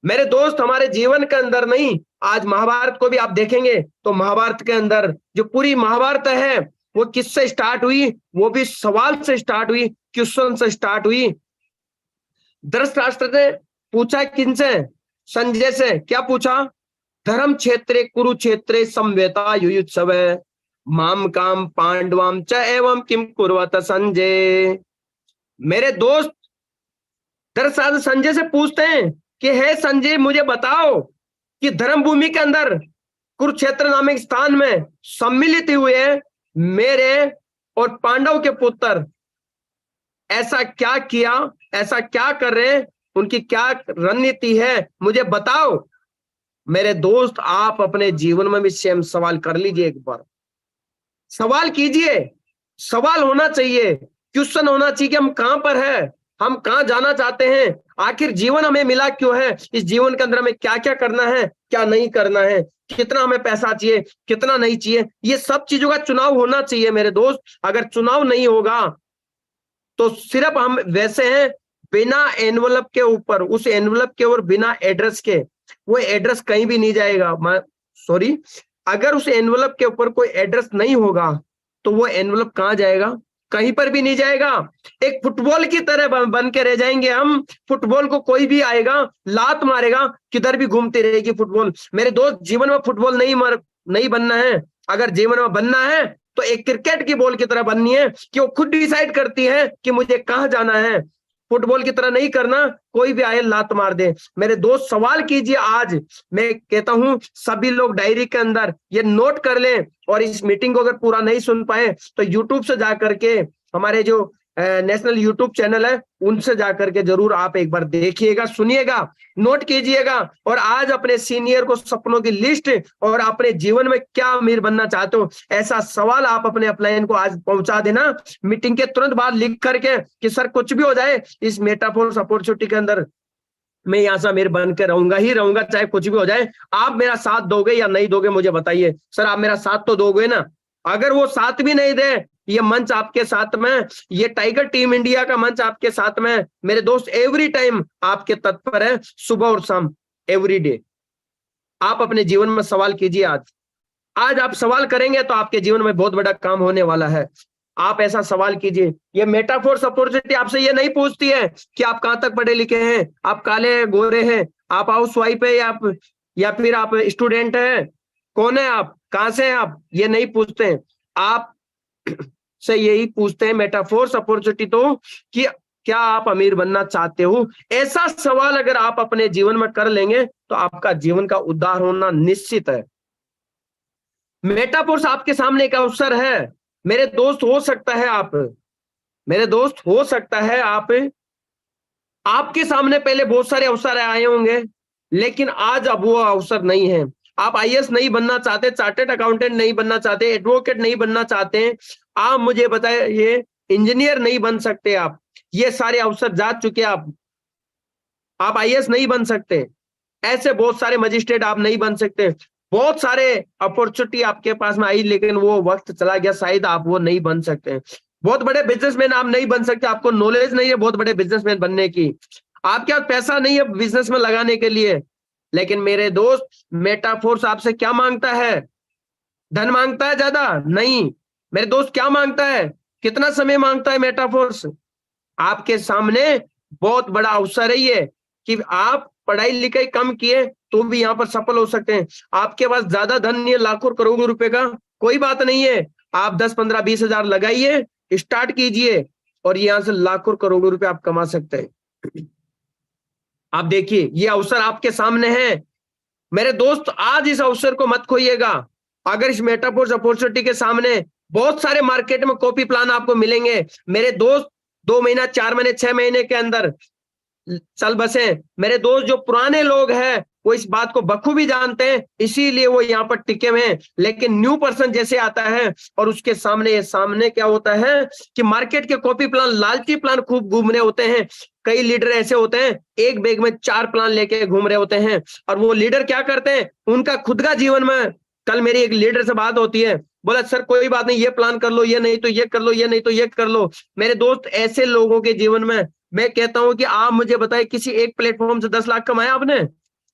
मेरे दोस्त, हमारे जीवन के अंदर नहीं, आज महाभारत को भी आप देखेंगे तो महाभारत के अंदर जो पूरी महाभारत है वो किससे स्टार्ट हुई? वो भी सवाल से स्टार्ट हुई, क्वेश्चन से स्टार्ट हुई। धृतराष्ट्र ने पूछा किनसे? संजय से। क्या पूछा? धर्म क्षेत्रे कुरुक्षेत्रे समवेता युयुत्सव माम काम पांडवाम च एवं किम कुर्वत संजय। मेरे दोस्त, धृतराष्ट्र संजय से पूछते हैं कि हे संजय, मुझे बताओ कि धर्म भूमि के अंदर कुरुक्षेत्र नामक स्थान में सम्मिलित हुए मेरे और पांडव के पुत्र ऐसा क्या किया, ऐसा क्या कर रहे हैं, उनकी क्या रणनीति है, मुझे बताओ। मेरे दोस्त, आप अपने जीवन में भी सेम सवाल कर लीजिए, एक बार सवाल कीजिए। सवाल होना चाहिए, क्वेश्चन होना चाहिए कि हम कहां पर है, हम कहां जाना चाहते हैं, आखिर जीवन हमें मिला क्यों है, इस जीवन के अंदर हमें क्या क्या करना है, क्या नहीं करना है, कितना हमें पैसा चाहिए, कितना नहीं चाहिए, ये सब चीजों का चुनाव होना चाहिए मेरे दोस्त। अगर चुनाव नहीं होगा तो सिर्फ हम वैसे हैं बिना एनवलप के ऊपर, उस एनवलप के ऊपर बिना एड्रेस के, वो एड्रेस कहीं भी नहीं जाएगा। सॉरी, अगर उस एनवलप के ऊपर कोई एड्रेस नहीं होगा तो वो एनवलप कहां जाएगा? कहीं पर भी नहीं जाएगा। एक फुटबॉल की तरह बन के रह जाएंगे हम। फुटबॉल को कोई भी आएगा, लात मारेगा, किधर भी घूमती रहेगी फुटबॉल। मेरे दोस्त, जीवन में फुटबॉल नहीं बनना है। अगर जीवन में बनना है तो एक क्रिकेट की बॉल की तरह बननी है कि वो खुद डिसाइड करती है कि मुझे कहां जाना है। फुटबॉल की तरह नहीं करना, कोई भी आए लात मार दे। मेरे दोस्त, सवाल कीजिए। आज मैं कहता हूं सभी लोग डायरी के अंदर ये नोट कर लें, और इस मीटिंग को अगर पूरा नहीं सुन पाए तो यूट्यूब से जाकर के, हमारे जो नेशनल यूट्यूब चैनल है उनसे जाकर के जरूर आप एक बार देखिएगा, सुनिएगा, नोट कीजिएगा। और आज अपने सीनियर को सपनों की लिस्ट और अपने जीवन में क्या अमीर बनना चाहते हो, ऐसा सवाल आप अपने अपलाइन को आज पहुंचा देना मीटिंग के तुरंत बाद लिख करके कि सर कुछ भी हो जाए इस मेटाफोर्स अपॉर्चुनिटी के अंदर मैं यहाँ से अमीर बन के रहूंगा ही रहूंगा, चाहे कुछ भी हो जाए। आप मेरा साथ दोगे या नहीं दोगे मुझे बताइए। सर आप मेरा साथ तो दोगे ना? अगर वो साथ भी नहीं दे, ये मंच आपके साथ में, ये टाइगर टीम इंडिया का मंच आपके साथ में मेरे दोस्त एवरी टाइम आपके तत्पर है, सुबह और शाम, एवरी डे। आप अपने जीवन में सवाल कीजिए। आज आप सवाल करेंगे तो आपके जीवन में बहुत बड़ा काम होने वाला है। आप ऐसा सवाल कीजिए। ये मेटाफोर्स अपॉर्चुनिटी आपसे ये नहीं पूछती है कि आप कहां तक पढ़े लिखे हैं, आप काले गोरे हैं, आप हाउस वाइफ है या फिर आप स्टूडेंट हैं, कौन है आप, कहां से हैं आप, ये नहीं पूछते हैं। आप से यही पूछते हैं मेटाफोर्स अपॉर्चुनिटी तो कि क्या आप अमीर बनना चाहते हो। ऐसा सवाल अगर आप अपने जीवन में कर लेंगे तो आपका जीवन का उद्धार होना निश्चित है। मेटाफोर्स आपके सामने एक अवसर है मेरे दोस्त। हो सकता है आप, मेरे दोस्त, हो सकता है आपके सामने पहले बहुत सारे अवसर आए होंगे, लेकिन आज अब वो अवसर नहीं है। आप आईएएस नहीं बनना चाहते, चार्टर्ड अकाउंटेंट नहीं बनना चाहते, एडवोकेट नहीं बनना चाहते, आप मुझे बताइए इंजीनियर नहीं बन सकते आप, ये सारे अवसर जा चुके। आप आईएएस नहीं बन सकते, ऐसे बहुत सारे मजिस्ट्रेट आप नहीं बन सकते, बहुत सारे अपॉर्चुनिटी आपके पास में आई, लेकिन वो वक्त चला गया, शायद आप वो नहीं बन सकते। बहुत बड़े बिजनेसमैन आप नहीं बन सकते, आपको नॉलेज नहीं है बहुत बड़े बिजनेसमैन बनने की, आपके पास पैसा नहीं है बिजनेस में लगाने के लिए। लेकिन मेरे दोस्त, मेटाफोर्स आपसे क्या मांगता है? धन मांगता है ज्यादा? नहीं मेरे दोस्त, क्या मांगता है? कितना समय मांगता है मेटाफोर्स? आपके सामने बहुत बड़ा अवसर है ये कि आप पढ़ाई लिखाई कम किए तो भी यहाँ पर सफल हो सकते हैं। आपके पास ज्यादा धन नहीं है लाखों करोड़ों रुपए का, कोई बात नहीं है, आप 10 15 20 हजार लगाइए, स्टार्ट कीजिए और यहाँ से लाखों करोड़ों रुपए आप कमा सकते हैं। आप देखिए ये अवसर आपके सामने है मेरे दोस्त, आज इस अवसर को मत खोइएगा। अगर इस मेटाफोर्स अपॉर्चुनिटी के सामने बहुत सारे मार्केट में कॉपी प्लान आपको मिलेंगे मेरे दोस्त, 2 महीना 4 महीने 6 महीने के अंदर चल बसे। मेरे दोस्त, जो पुराने लोग हैं वो इस बात को बखूबी जानते हैं, इसीलिए वो यहाँ पर टिके हुए हैं। लेकिन न्यू पर्सन जैसे आता है और उसके सामने क्या होता है कि मार्केट के कॉपी प्लान, लालची प्लान खूब घूम रहे होते हैं। कई लीडर ऐसे होते हैं एक बैग में 4 प्लान लेके घूम रहे होते हैं। और वो लीडर क्या करते हैं, उनका खुद का जीवन में, कल मेरी एक लीडर से बात होती है, बोला सर कोई बात नहीं, ये प्लान कर लो, ये नहीं तो ये कर लो, ये नहीं तो ये कर लो। मेरे दोस्त, ऐसे लोगों के जीवन में मैं कहता हूं कि आप मुझे बताए किसी एक प्लेटफॉर्म से 10 लाख कमाया आपने?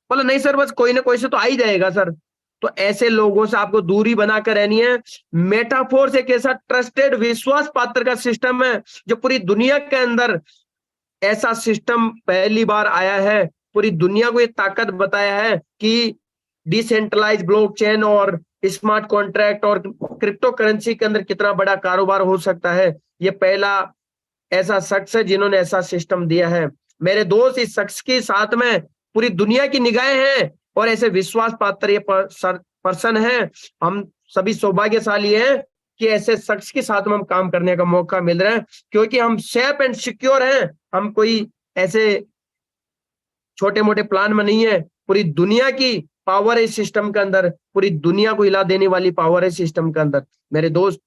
बोला नहीं सर, बस कोई ना कोई से तो आ ही जाएगा सर। तो ऐसे लोगों से आपको दूरी बनाकर रहनी है। मेटाफोर्स एक ऐसा ट्रस्टेड, विश्वास पात्र का सिस्टम है जो पूरी दुनिया के अंदर, ऐसा सिस्टम पहली बार आया है। पूरी दुनिया को ये ताकत बताया है कि डिसेंट्रलाइज ब्लॉकचेन और स्मार्ट कॉन्ट्रैक्ट और क्रिप्टो करेंसी के अंदर कितना बड़ा कारोबार हो सकता है। ये पहला ऐसा शख्स है जिन्होंने ऐसा सिस्टम दिया है। मेरे दोस्त, इस शख्स के साथ में पूरी दुनिया की निगाहें हैं और ऐसे विश्वास पात्र ये पर्सन है। हम सभी सौभाग्यशाली हैं कि ऐसे शख्स के साथ में हम काम करने का मौका मिल रहा है, क्योंकि हम सेफ एंड सिक्योर हैं। हम कोई ऐसे छोटे मोटे प्लान में नहीं है। पूरी दुनिया की पावर है इस सिस्टम के अंदर, पूरी दुनिया को हिला देने वाली पावर है सिस्टम के अंदर। मेरे दोस्त,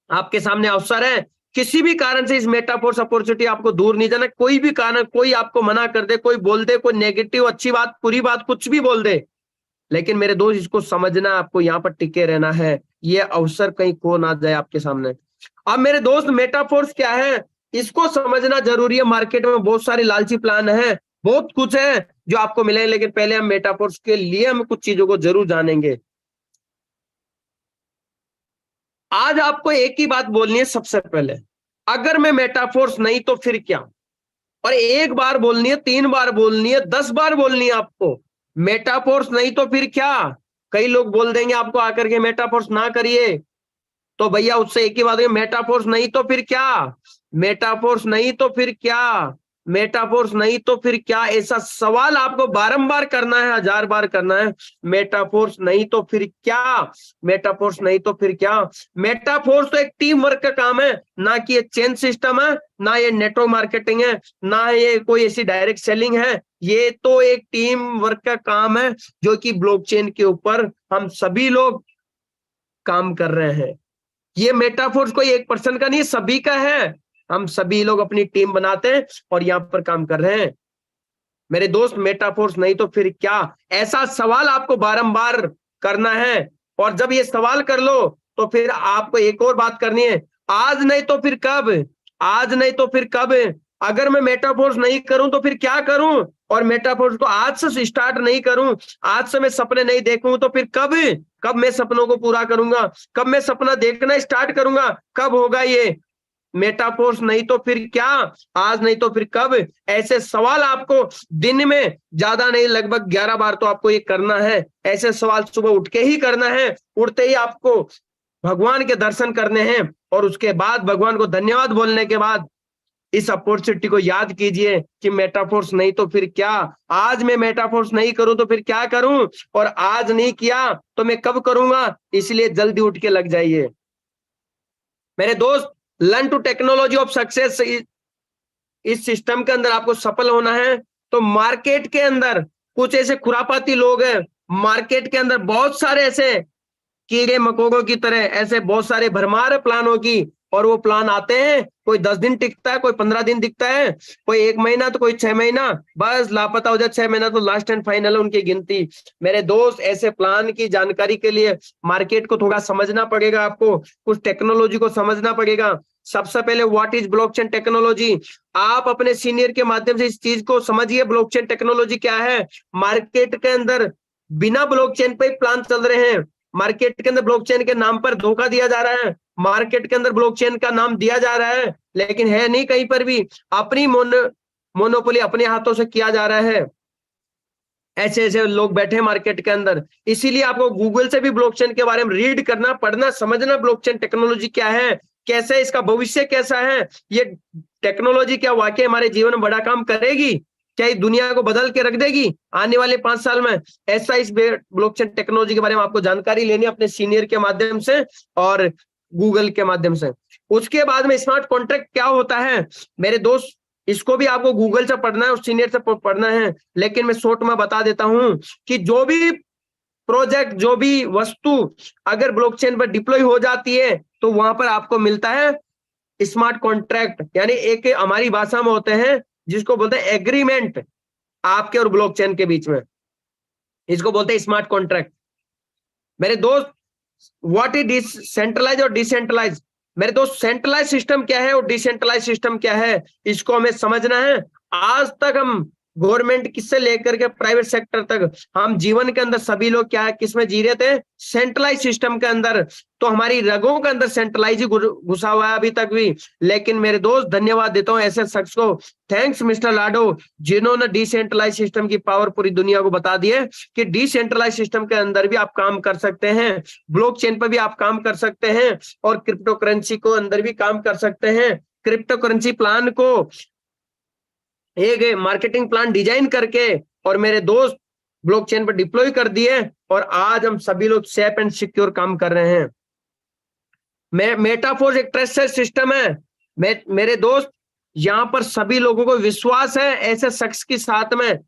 आपके सामने अवसर है, किसी भी कारण से इस मेटाफोर्स अपॉर्चुनिटी आपको दूर नहीं जाना। कोई भी कारण, कोई आपको मना कर दे, कोई बोल दे, कोई नेगेटिव, अच्छी बात, बुरी बात, कुछ भी बोल दे, लेकिन मेरे दोस्त इसको समझना, आपको यहाँ पर टिके रहना है। ये अवसर कहीं खो ना जाए आपके सामने। अब मेरे दोस्त, मेटाफोर्स क्या है इसको समझना जरूरी है। मार्केट में बहुत सारे लालची प्लान है, बहुत कुछ है जो आपको मिले, लेकिन पहले हम मेटाफोर्स के लिए हम कुछ चीजों को जरूर जानेंगे। आज आपको एक ही बात बोलनी है सबसे पहले, अगर मैं मेटाफोर्स नहीं तो फिर क्या। और एक बार बोलनी है, 3 बार बोलनी है, 10 बार बोलनी है आपको। मेटाफोर्स नहीं तो फिर क्या। कई लोग बोल देंगे आपको आकर के मेटाफोर्स ना करिए, तो भैया उससे एक ही बात है, मेटाफोर्स नहीं तो फिर क्या, मेटाफोर्स नहीं तो फिर क्या, मेटाफोर्स नहीं तो फिर क्या। ऐसा सवाल आपको बारंबार करना है, 1000 बार करना है। मेटाफोर्स नहीं तो फिर क्या, मेटाफोर्स नहीं तो फिर क्या। मेटाफोर्स तो एक टीम वर्क का काम है, ना कि ये चेन सिस्टम है, ना ये नेटवर्क मार्केटिंग है, ना ये कोई ऐसी डायरेक्ट सेलिंग है। ये तो एक टीम वर्क का काम है जो कि ब्लॉकचेन के ऊपर हम सभी लोग काम कर रहे हैं। ये मेटाफोर्स कोई एक पर्सन का नहीं, सभी का है। हम सभी लोग अपनी टीम बनाते हैं और यहां पर काम कर रहे हैं। मेरे दोस्त, मेटाफोर्स नहीं तो फिर क्या, ऐसा सवाल आपको बारंबार करना है। और जब ये सवाल कर लो तो फिर आपको एक और बात करनी है, आज नहीं तो फिर कब, आज नहीं तो फिर कब। अगर मैं मेटाफोर्स नहीं करूं तो फिर क्या करूं, और मेटाफोर्स को आज से स्टार्ट नहीं करूं, आज से मैं सपने नहीं देखूं तो फिर कब, कब मैं सपनों को पूरा करूंगा, कब मैं सपना देखना स्टार्ट करूंगा, कब होगा ये। मेटाफोर्स नहीं तो फिर क्या, आज नहीं तो फिर कब। ऐसे सवाल आपको दिन में ज्यादा नहीं, लगभग 11 बार तो आपको ये करना है। ऐसे सवाल सुबह उठ के ही करना है। उठते ही आपको भगवान के दर्शन करने हैं और उसके बाद भगवान को धन्यवाद बोलने के बाद इस अपॉर्चुनिटी को याद कीजिए कि मेटाफोर्स नहीं तो फिर क्या। आज मैं मेटाफोर्स नहीं करूं तो फिर क्या करूं, और आज नहीं किया तो मैं कब करूंगा। इसलिए जल्दी उठ के लग जाइए। मेरे दोस्त, learn to technology of success. इस सिस्टम के अंदर आपको सफल होना है तो मार्केट के अंदर कुछ ऐसे खुरापाती लोग हैं, मार्केट के अंदर बहुत सारे ऐसे कीड़े मकोड़ों की तरह ऐसे बहुत सारे भरमार प्लानों की, और वो प्लान आते हैं, कोई 10 दिन टिकता है, कोई 15 दिन दिखता है, कोई 1 महीना तो कोई 6 महीना, बस लापता हो जाए। 6 महीना तो लास्ट एंड फाइनल है उनकी गिनती। मेरे दोस्त, ऐसे प्लान की जानकारी के लिए मार्केट को थोड़ा समझना पड़ेगा, आपको कुछ टेक्नोलॉजी को समझना पड़ेगा। सबसे पहले व्हाट इज ब्लॉकचेन टेक्नोलॉजी। आप अपने सीनियर के माध्यम से इस चीज को समझिए, ब्लॉकचेन टेक्नोलॉजी क्या है। मार्केट के अंदर बिना ब्लॉकचेन पे प्लान चल रहे हैं। मार्केट के अंदर ब्लॉकचेन के नाम पर धोखा दिया जा रहा है। मार्केट के अंदर ब्लॉकचेन का नाम दिया जा रहा है, लेकिन है नहीं कहीं पर भी। अपनी मोनोपोली अपने हाथों से किया जा रहा है। ऐसे ऐसे लोग बैठे हैं मार्केट के अंदर। इसीलिए आपको गूगल से भी ब्लॉकचेन के बारे में रीड करना, पढ़ना, समझना, ब्लॉकचेन टेक्नोलॉजी क्या है, कैसे इसका भविष्य कैसा है। ये टेक्नोलॉजी क्या वाकई हमारे जीवन में बड़ा काम करेगी, क्या ये दुनिया को बदल के रख देगी आने वाले 5 साल में। ऐसा इस ब्लॉकचेन टेक्नोलॉजी के बारे में आपको जानकारी लेनी है अपने सीनियर के माध्यम से और गूगल के माध्यम से। उसके बाद में स्मार्ट कॉन्ट्रैक्ट क्या होता है। मेरे दोस्त, इसको भी आपको गूगल से पढ़ना है और सीनियर से पढ़ना है, लेकिन मैं शॉर्ट में बता देता हूं कि जो भी प्रोजेक्ट, जो भी वस्तु अगर ब्लॉकचेन पर डिप्लॉय हो जाती है तो वहां पर आपको मिलता है स्मार्ट कॉन्ट्रैक्ट, यानी एक हमारी भाषा में होते हैं जिसको बोलते हैं एग्रीमेंट आपके और ब्लॉकचेन के बीच में, इसको बोलते हैं स्मार्ट कॉन्ट्रैक्ट। मेरे दोस्त, व्हाट इज डिसेंट्रलाइज और डिसेंट्रलाइज, मेरे दोस्त सेंट्रलाइज सिस्टम क्या है और डिसेंट्रलाइज सिस्टम क्या है, इसको हमें समझना है। आज तक हम गवर्नमेंट किससे लेकर के प्राइवेट सेक्टर तक हम जीवन के अंदर सभी लोग क्या है, किसमें जी रहे थे, सेंट्रलाइज सिस्टम के अंदर। तो हमारी रगों के अंदर सेंट्रलाइज ही घुसा हुआ है अभी तक भी। लेकिन मेरे दोस्त, धन्यवाद देता हूं ऐसे शख्स को, थैंक्स मिस्टर लाडो, जिन्होंने डिसेंट्रलाइज सिस्टम की पावर पूरी दुनिया को बता दी है कि डिसेंट्रलाइज सिस्टम के अंदर भी आप काम कर सकते हैं, ब्लॉकचेन पर भी आप काम कर सकते हैं और क्रिप्टो करेंसी को अंदर भी काम कर सकते हैं। क्रिप्टो करेंसी प्लान को एक मार्केटिंग प्लान डिजाइन करके और मेरे दोस्त ब्लॉकचेन पर डिप्लॉय कर दिए और आज हम सभी लोग सेफ एंड सिक्योर काम कर रहे हैं। मेटाफोर्स एक ट्रस्टेड सिस्टम है। मेरे दोस्त, यहां पर सभी लोगों को विश्वास है ऐसे शख्स के साथ में।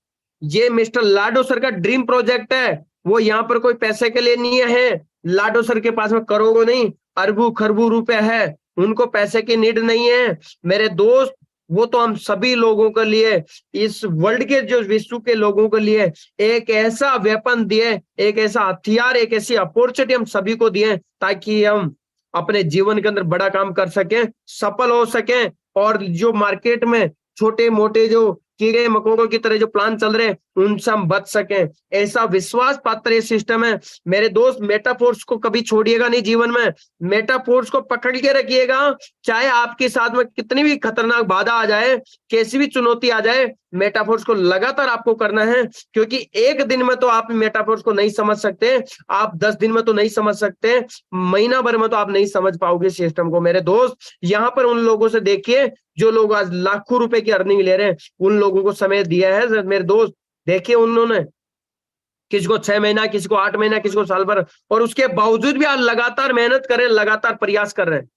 ये मिस्टर लाडो सर का ड्रीम प्रोजेक्ट है, वो यहाँ पर कोई पैसे के लिए नहीं है। लाडो सर के पास में करोड़ों नहीं, अरबों खरबों रुपए है, उनको पैसे की नीड नहीं है मेरे दोस्त। वो तो हम सभी लोगों के लिए, इस वर्ल्ड के जो विश्व के लोगों के लिए एक ऐसा वेपन दिए, एक ऐसा हथियार, एक ऐसी अपॉर्चुनिटी हम सभी को दिए ताकि हम अपने जीवन के अंदर बड़ा काम कर सकें, सफल हो सकें और जो मार्केट में छोटे मोटे जो कीड़े मकोड़ों की तरह जो प्लान चल रहे हैं उनसे हम बच सकें, ऐसा विश्वास पात्र ये सिस्टम है। मेरे दोस्त, मेटाफोर्स को कभी छोड़िएगा नहीं जीवन में, मेटाफोर्स को पकड़ के रखिएगा। चाहे आपके साथ में कितनी भी खतरनाक बाधा आ जाए, कैसी भी चुनौती आ जाए, मेटाफोर्स को लगातार आपको करना है, क्योंकि एक दिन में तो आप मेटाफोर्स को नहीं समझ सकते, आप 10 दिन में तो नहीं समझ सकते, महीना भर में तो आप नहीं समझ पाओगे सिस्टम को। मेरे दोस्त, यहाँ पर उन लोगों से देखिए जो लोग आज लाखों रुपए की अर्निंग ले रहे हैं, उन लोगों को समय दिया है मेरे दोस्त। देखिए उन्होंने किसी को 6 महीना, किसी को 8 महीना, किसी को साल भर, और उसके बावजूद भी आज लगातार मेहनत कर रहे हैं, लगातार प्रयास कर रहे हैं।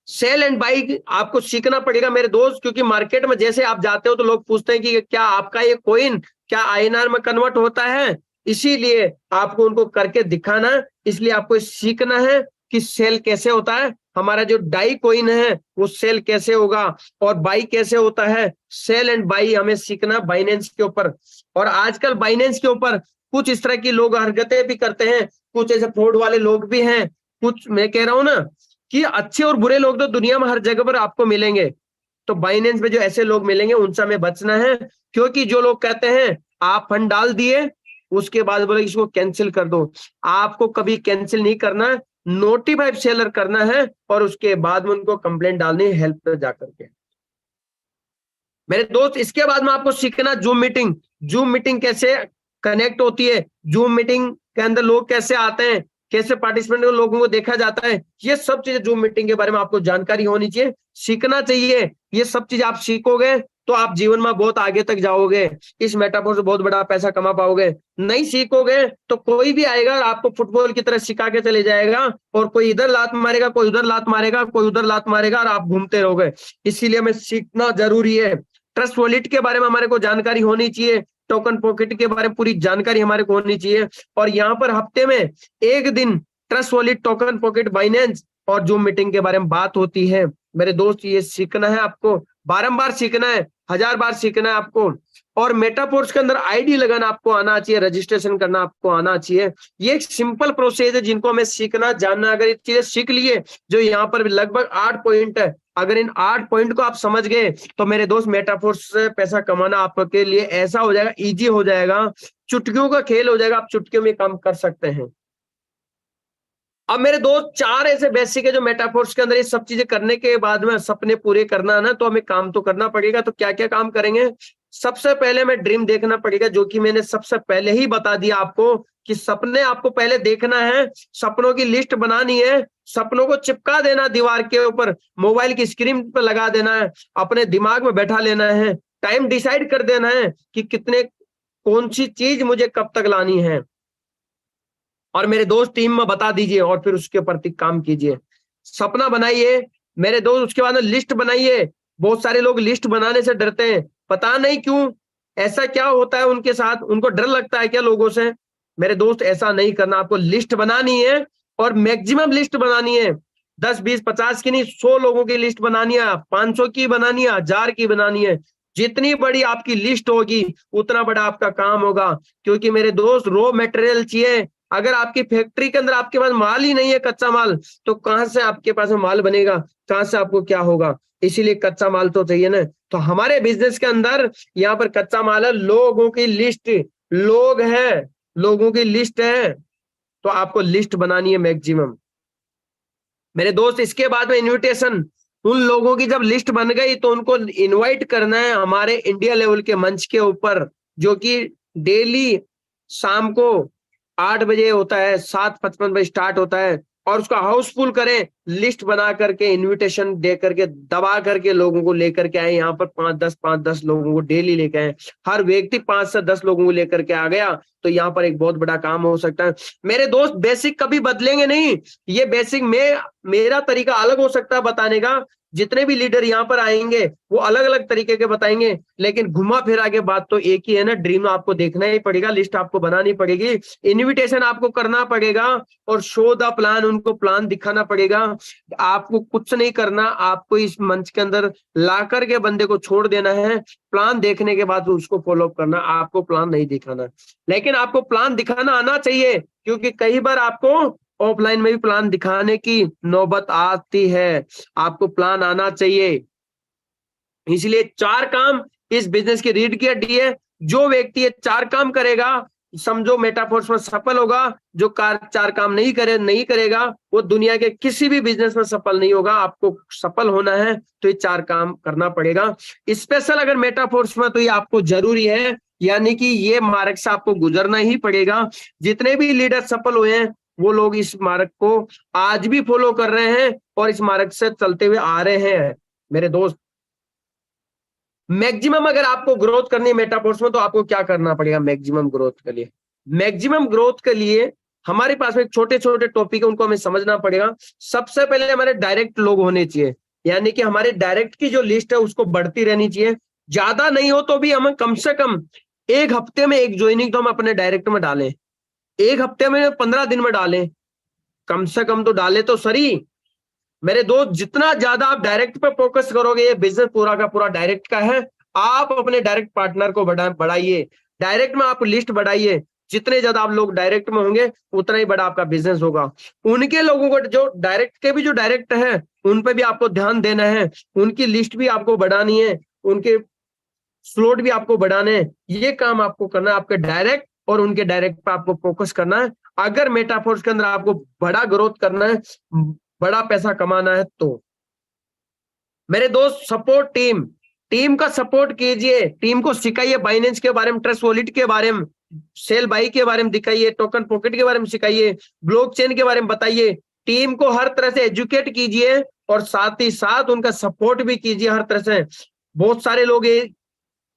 सेल एंड बाई आपको सीखना पड़ेगा मेरे दोस्त, क्योंकि मार्केट में जैसे आप जाते हो तो लोग पूछते हैं कि क्या आपका ये कॉइन क्या आईएनआर में कन्वर्ट होता है, इसीलिए आपको उनको करके दिखाना है। इसलिए आपको सीखना है कि सेल कैसे होता है, हमारा जो डाई कॉइन है वो सेल कैसे होगा और बाई कैसे होता है। सेल एंड बाई हमें सीखना बाइनेंस के ऊपर। और आजकल बाइनेंस के ऊपर कुछ इस तरह की लोग हरकतें भी करते हैं, कुछ ऐसे फ्रॉड वाले लोग भी हैं, कुछ मैं कह रहा हूं ना कि अच्छे और बुरे लोग तो दुनिया में हर जगह पर आपको मिलेंगे। तो बाइनेंस में जो ऐसे लोग मिलेंगे उनसे हमें बचना है, क्योंकि जो लोग कहते हैं आप फंड डाल दिए उसके बाद बोले इसको कैंसिल कर दो, आपको कभी कैंसिल नहीं करना, नोटिफाइड सेलर करना है और उसके बाद में उनको कंप्लेंट डालनी है हेल्प पे जाकर के। मेरे दोस्त, इसके बाद में आपको सीखना जूम मीटिंग कैसे कनेक्ट होती है, जूम मीटिंग के अंदर लोग कैसे आते हैं, कैसे पार्टिसिपेंट लोगों को देखा जाता है, ये सब चीजें जूम मीटिंग के बारे में आपको जानकारी होनी चाहिए, सीखना चाहिए। ये सब चीज आप सीखोगे तो आप जीवन में बहुत आगे तक जाओगे, इस मेटाफोर से बहुत बड़ा पैसा कमा पाओगे। नहीं सीखोगे तो कोई भी आएगा आपको फुटबॉल की तरह सिखा के चले जाएगा, और कोई इधर लात मारेगा, कोई उधर लात मारेगा, कोई उधर लात मारेगा और आप घूमते रहोगे। इसीलिए हमें सीखना जरूरी है। ट्रस्ट वॉलेट के बारे में हमारे को जानकारी होनी चाहिए, टोकन पॉकेट के बारे में पूरी जानकारी हमारे को होनी चाहिए। और यहाँ पर हफ्ते में एक दिन trust wallet, token pocket, Binance और जूम मीटिंग के बारे में बात होती है। मेरे दोस्त, ये सीखना है आपको, बारंबार सीखना है, 1000 बार सीखना है आपको। और मेटाफोर्स के अंदर आईडी लगाना आपको आना चाहिए, रजिस्ट्रेशन करना आपको आना चाहिए। ये एक सिंपल प्रोसेस है जिनको हमें सीखना, जानना। अगर ये चीजें सीख लिए, जो यहाँ पर लगभग 8 पॉइंट है, अगर इन 8 पॉइंट को आप समझ गए तो मेरे दोस्त मेटाफोर्स से पैसा कमाना आपके लिए ऐसा हो जाएगा, इजी हो जाएगा, चुटकियों का खेल हो जाएगा, आप चुटकियों में काम कर सकते हैं। अब मेरे दोस्त, 4 ऐसे बेसिक है जो मेटाफोर्स के अंदर ये सब चीजें करने के बाद में सपने पूरे करना है ना, तो हमें काम तो करना पड़ेगा। तो क्या क्या काम करेंगे? सबसे पहले हमें ड्रीम देखना पड़ेगा, जो कि मैंने सबसे पहले ही बता दिया आपको कि सपने आपको पहले देखना है, सपनों की लिस्ट बनानी है, सपनों को चिपका देना दीवार के ऊपर, मोबाइल की स्क्रीन पर लगा देना है, अपने दिमाग में बैठा लेना है, टाइम डिसाइड कर देना है कि कितने कौन सी चीज मुझे कब तक लानी है, और मेरे दोस्त टीम में बता दीजिए और फिर उसके प्रति काम कीजिए। सपना बनाइए मेरे दोस्त, उसके बाद में लिस्ट बनाइए, बहुत सारे लोग लिस्ट बनाने से डरते हैं, पता नहीं क्यों, ऐसा क्या होता है उनके साथ, उनको डर लगता है क्या लोगों से? मेरे दोस्त ऐसा नहीं करना, आपको लिस्ट बनानी है और मैक्सिमम लिस्ट बनानी है। 10 20 50 की नहीं, 100 लोगों की लिस्ट बनानी है, 500 की बनानी है, 1000 की बनानी है। जितनी बड़ी आपकी लिस्ट होगी उतना बड़ा आपका काम होगा, क्योंकि मेरे दोस्त रॉ मटेरियल चाहिए। अगर आपकी फैक्ट्री के अंदर आपके पास माल ही नहीं है, कच्चा माल, तो कहां से आपके पास में माल बनेगा, कहां से आपको क्या होगा? इसीलिए कच्चा माल तो चाहिए ना। तो हमारे बिजनेस के अंदर यहाँ पर कच्चा माल है, लोगों की लिस्ट, लोग है, लोगों की लिस्ट है, तो आपको लिस्ट बनानी है मैक्सिमम। मेरे दोस्त इसके बाद में इनविटेशन, उन लोगों की जब लिस्ट बन गई तो उनको इनवाइट करना है हमारे इंडिया लेवल के मंच के ऊपर, जो कि डेली शाम को 8 बजे होता है, 7:55 बजे स्टार्ट होता है, और उसका हाउसफुल करें, लिस्ट बना करके इनविटेशन दे करके दबा करके लोगों को लेकर के आए यहाँ पर। 5-10 लोगों को डेली लेकर आए, हर व्यक्ति 5 से 10 लोगों को लेकर के आ गया तो यहाँ पर एक बहुत बड़ा काम हो सकता है। मेरे दोस्त बेसिक कभी बदलेंगे नहीं, ये बेसिक में मेरा तरीका अलग हो सकता है बताने का, जितने भी लीडर यहाँ पर आएंगे वो अलग अलग तरीके के बताएंगे, लेकिन घुमा फिरा के बात तो एक ही है ना। ड्रीम आपको देखना ही पड़ेगा, लिस्ट आपको बनानी पड़ेगी, इनविटेशन आपको करना पड़ेगा, और शो द प्लान, उनको प्लान दिखाना पड़ेगा। आपको कुछ नहीं करना, आपको इस मंच के अंदर ला करके बंदे को छोड़ देना है, प्लान देखने के बाद उसको फॉलो अप करना, आपको प्लान नहीं दिखाना। लेकिन आपको प्लान दिखाना आना चाहिए, क्योंकि कई बार आपको ऑफलाइन में भी प्लान दिखाने की नौबत आती है, आपको प्लान आना चाहिए। इसलिए 4 काम इस बिजनेस की रीढ़ की हड्डी है। जो व्यक्ति ये 4 काम करेगा, समझो मेटाफोर्स में सफल होगा। जो 4 काम नहीं करेगा वो दुनिया के किसी भी बिजनेस में सफल नहीं होगा। आपको सफल होना है तो ये 4 काम करना पड़ेगा। स्पेशल अगर मेटाफोर्स में तो ये आपको जरूरी है, यानी कि ये मार्ग से आपको गुजरना ही पड़ेगा। जितने भी लीडर सफल हुए हैं वो लोग इस मार्ग को आज भी फॉलो कर रहे हैं और इस मार्ग से चलते हुए आ रहे हैं। मेरे दोस्त, मैक्सिमम अगर आपको ग्रोथ करनी है मेटाफोर्स में तो आपको क्या करना पड़ेगा मैक्सिमम ग्रोथ के लिए? मैक्सिमम ग्रोथ के लिए हमारे पास में छोटे छोटे टॉपिक है, उनको हमें समझना पड़ेगा। सबसे पहले हमारे डायरेक्ट लोग होने चाहिए, यानी कि हमारे डायरेक्ट की जो लिस्ट है उसको बढ़ती रहनी चाहिए। ज्यादा नहीं हो तो भी हम कम से कम 1 हफ्ते में 1 ज्वाइनिंग तो हम अपने डायरेक्ट में डालें, 1 हफ्ते में 15 दिन में डालें, कम से कम तो डाले तो सही। मेरे दोस्त, जितना ज्यादा आप डायरेक्ट पे फोकस करोगे, ये बिजनेस पूरा का पूरा डायरेक्ट का है। आप अपने डायरेक्ट पार्टनर को बढ़ाइए, डायरेक्ट में आप लिस्ट बढ़ाइए। जितने ज्यादा आप लोग डायरेक्ट में होंगे उतना ही बड़ा आपका बिजनेस होगा। उनके लोगों को जो डायरेक्ट के भी जो डायरेक्ट है उन पे भी आपको ध्यान देना है, उनकी लिस्ट भी आपको बढ़ानी है, उनके स्लॉट भी आपको बढ़ाने हैं। ये काम आपको करना है, आपके डायरेक्ट और उनके डायरेक्ट पे आपको फोकस करना है। अगर मेटाफोर्स के अंदर आपको बड़ा ग्रोथ करना है, बड़ा पैसा कमाना है तो मेरे दोस्त, सपोर्ट टीम, टीम का सपोर्ट कीजिए, टीम को सिखाइए बाइनेंस के बारे में, ट्रस्ट वॉलेट के बारे में, सेल बाई के बारे में दिखाइए, टोकन पॉकेट के बारे में सिखाइए, ब्लॉकचेन के बारे में बताइए। टीम को हर तरह से एजुकेट कीजिए और साथ ही साथ उनका सपोर्ट भी कीजिए हर तरह से। बहुत सारे लोग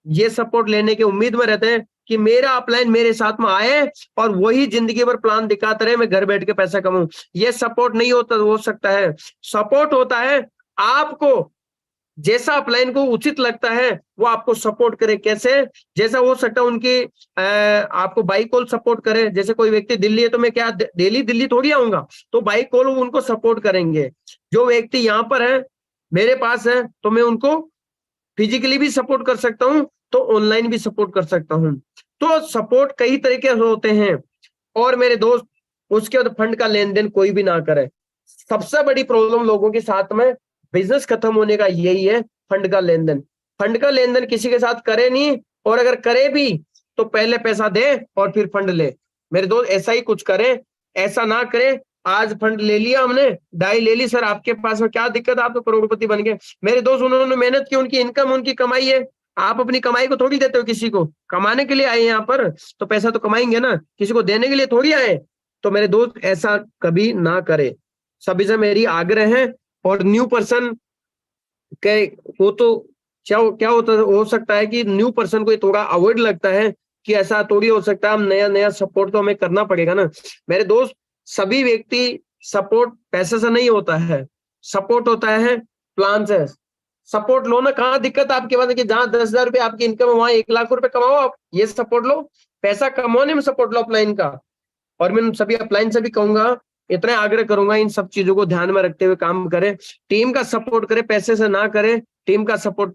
ये सपोर्ट लेने के उम्मीद में रहते हैं कि मेरा अपलाइन मेरे साथ में आए और वही जिंदगी भर प्लान दिखाते रहे, मैं घर बैठ के पैसा कमाऊं। ये सपोर्ट नहीं होता, हो सकता है। सपोर्ट होता है आपको जैसा अपलाइन को उचित लगता है वो आपको सपोर्ट करे। कैसे? जैसा हो सकता है उनकी आपको बाई कॉल सपोर्ट करे। जैसे कोई व्यक्ति दिल्ली है तो मैं क्या डेली दिल्ली थोड़ी आऊंगा, तो बाई कॉल उनको सपोर्ट करेंगे। जो व्यक्ति यहाँ पर है मेरे पास है तो मैं उनको फिजिकली भी सपोर्ट कर सकता हूं, तो ऑनलाइन भी सपोर्ट कर सकता हूं। तो सपोर्ट कई तरीके से होते हैं। और मेरे दोस्त, उसके बाद फंड का लेन देन कोई भी ना करे। सबसे बड़ी प्रॉब्लम लोगों के साथ में बिजनेस खत्म होने का यही है, फंड का लेन देन। फंड का लेन देन किसी के साथ करे नहीं, और अगर करे भी तो पहले पैसा दे और फिर फंड ले। मेरे दोस्त, ऐसा ही कुछ करें, ऐसा ना करें आज फंड ले लिया हमने, डाई ले ली, सर आपके पास में क्या दिक्कत है, आप तो करोड़पति बन गए। मेरे दोस्त, उन्होंने मेहनत की, उनकी इनकम, उनकी कमाई है। आप अपनी कमाई को थोड़ी देते हो किसी को, कमाने के लिए आए यहाँ पर तो पैसा तो कमाएंगे ना, किसी को देने के लिए थोड़ी आए। तो मेरे दोस्त, ऐसा कभी ना करे, सभी से मेरी आग्रह है। और न्यू पर्सन के वो तो क्या होता हो सकता है कि न्यू पर्सन को ये थोड़ा अवॉइड लगता है कि ऐसा थोड़ी हो सकता है, हम नया नया सपोर्ट तो हमें करना पड़ेगा ना। मेरे दोस्त, सभी व्यक्ति सपोर्ट पैसे से नहीं होता है, सपोर्ट होता है प्लान से। सपोर्ट लो ना, कहाँ दिक्कत है आपके पास है कि जहां 10,000 रुपये आपकी इनकम है वहां 1 लाख रुपए कमाओ, आप ये सपोर्ट लो, पैसा कमाने में सपोर्ट लो अपलाइन का। और मैं सभी अपलाइन से भी कहूंगा, इतना आग्रह करूंगा, इन सब चीजों को ध्यान में रखते हुए काम करें, टीम का सपोर्ट करें, पैसे से ना करें, टीम का सपोर्ट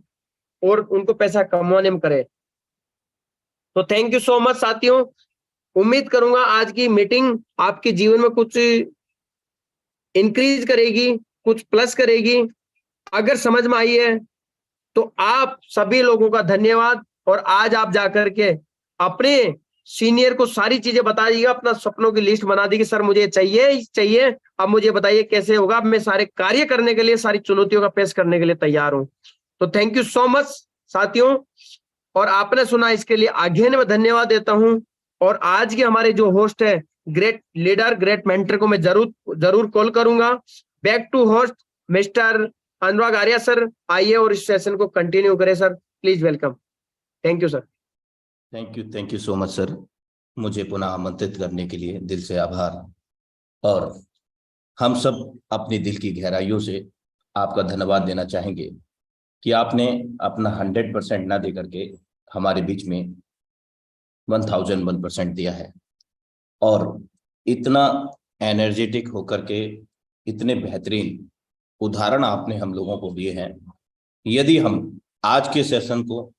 और उनको पैसा कमाने में करें। तो थैंक यू सो मच साथियों, उम्मीद करूंगा आज की मीटिंग आपके जीवन में कुछ इंक्रीज करेगी, कुछ प्लस करेगी। अगर समझ में आई है तो आप सभी लोगों का धन्यवाद। और आज आप जाकर के अपने सीनियर को सारी चीजें बता दीजिएगा, अपना सपनों की लिस्ट बना दी कि सर मुझे चाहिए चाहिए, अब मुझे बताइए कैसे होगा, मैं सारे कार्य करने के लिए, सारी चुनौतियों का फेस करने के लिए तैयार हूं। तो थैंक यू सो मच साथियों, और आपने सुना इसके लिए आगे मैं धन्यवाद देता हूं। और आज के हमारे जो होस्ट है ग्रेट लीडर, ग्रेट मेंटर को मैं जरूर कॉल करूंगा। Back to host mister Anurag Arya sir, आइए और इस सेशन को कंटिन्यू करें sir, please welcome. Thank you sir. Thank you so much sir, मुझे पुनः आमंत्रित करने के लिए दिल से आभार। और हम सब अपनी दिल की गहराइयों से आपका धन्यवाद देना चाहेंगे कि आपने अपना 100% ना दे करके हमारे बीच में 1001% दिया है, और इतना एनर्जेटिक होकर के इतने बेहतरीन उदाहरण आपने हम लोगों को दिए हैं। यदि हम आज के सेशन को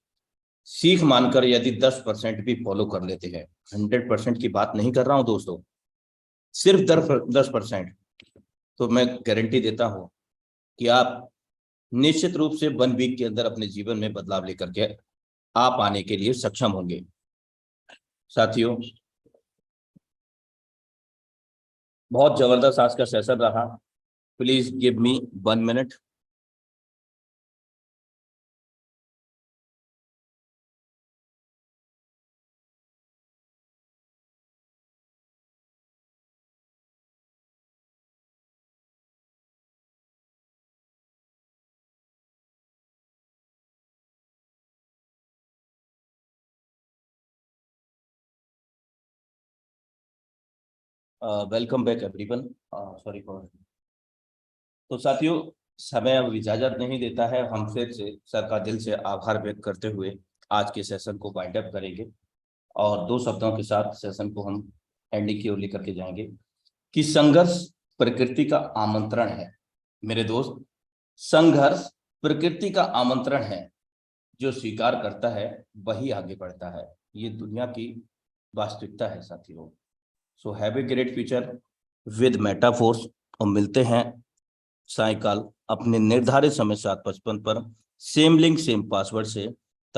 सीख मानकर यदि 10% भी फॉलो कर लेते हैं, 100% की बात नहीं कर रहा हूं दोस्तों, सिर्फ 10%, तो मैं गारंटी देता हूं कि आप निश्चित रूप से 1 वीक के अंदर अपने जीवन में बदलाव लेकर के आप आने के लिए सक्षम होंगे। साथियों, बहुत जबरदस्त आज का सेशन रहा। Please give me 1 minute. Welcome back everyone, sorry for. तो साथियों, समय अब इजाजत नहीं देता है, हम फिर से सर का दिल से आभार व्यक्त करते हुए आज के सेशन को वाइंड अप करेंगे, और 2 शब्दों के साथ सेशन को हम एंडिंग की ओर लेकर के जाएंगे कि संघर्ष प्रकृति का आमंत्रण है। मेरे दोस्त, संघर्ष प्रकृति का आमंत्रण है, जो स्वीकार करता है वही आगे बढ़ता है। ये दुनिया की वास्तविकता है साथियों। So have a great future with Metaforce, और मिलते हैं सायकाल अपने निर्धारित समय 7:55 पर, सेम लिंक सेम पासवर्ड से।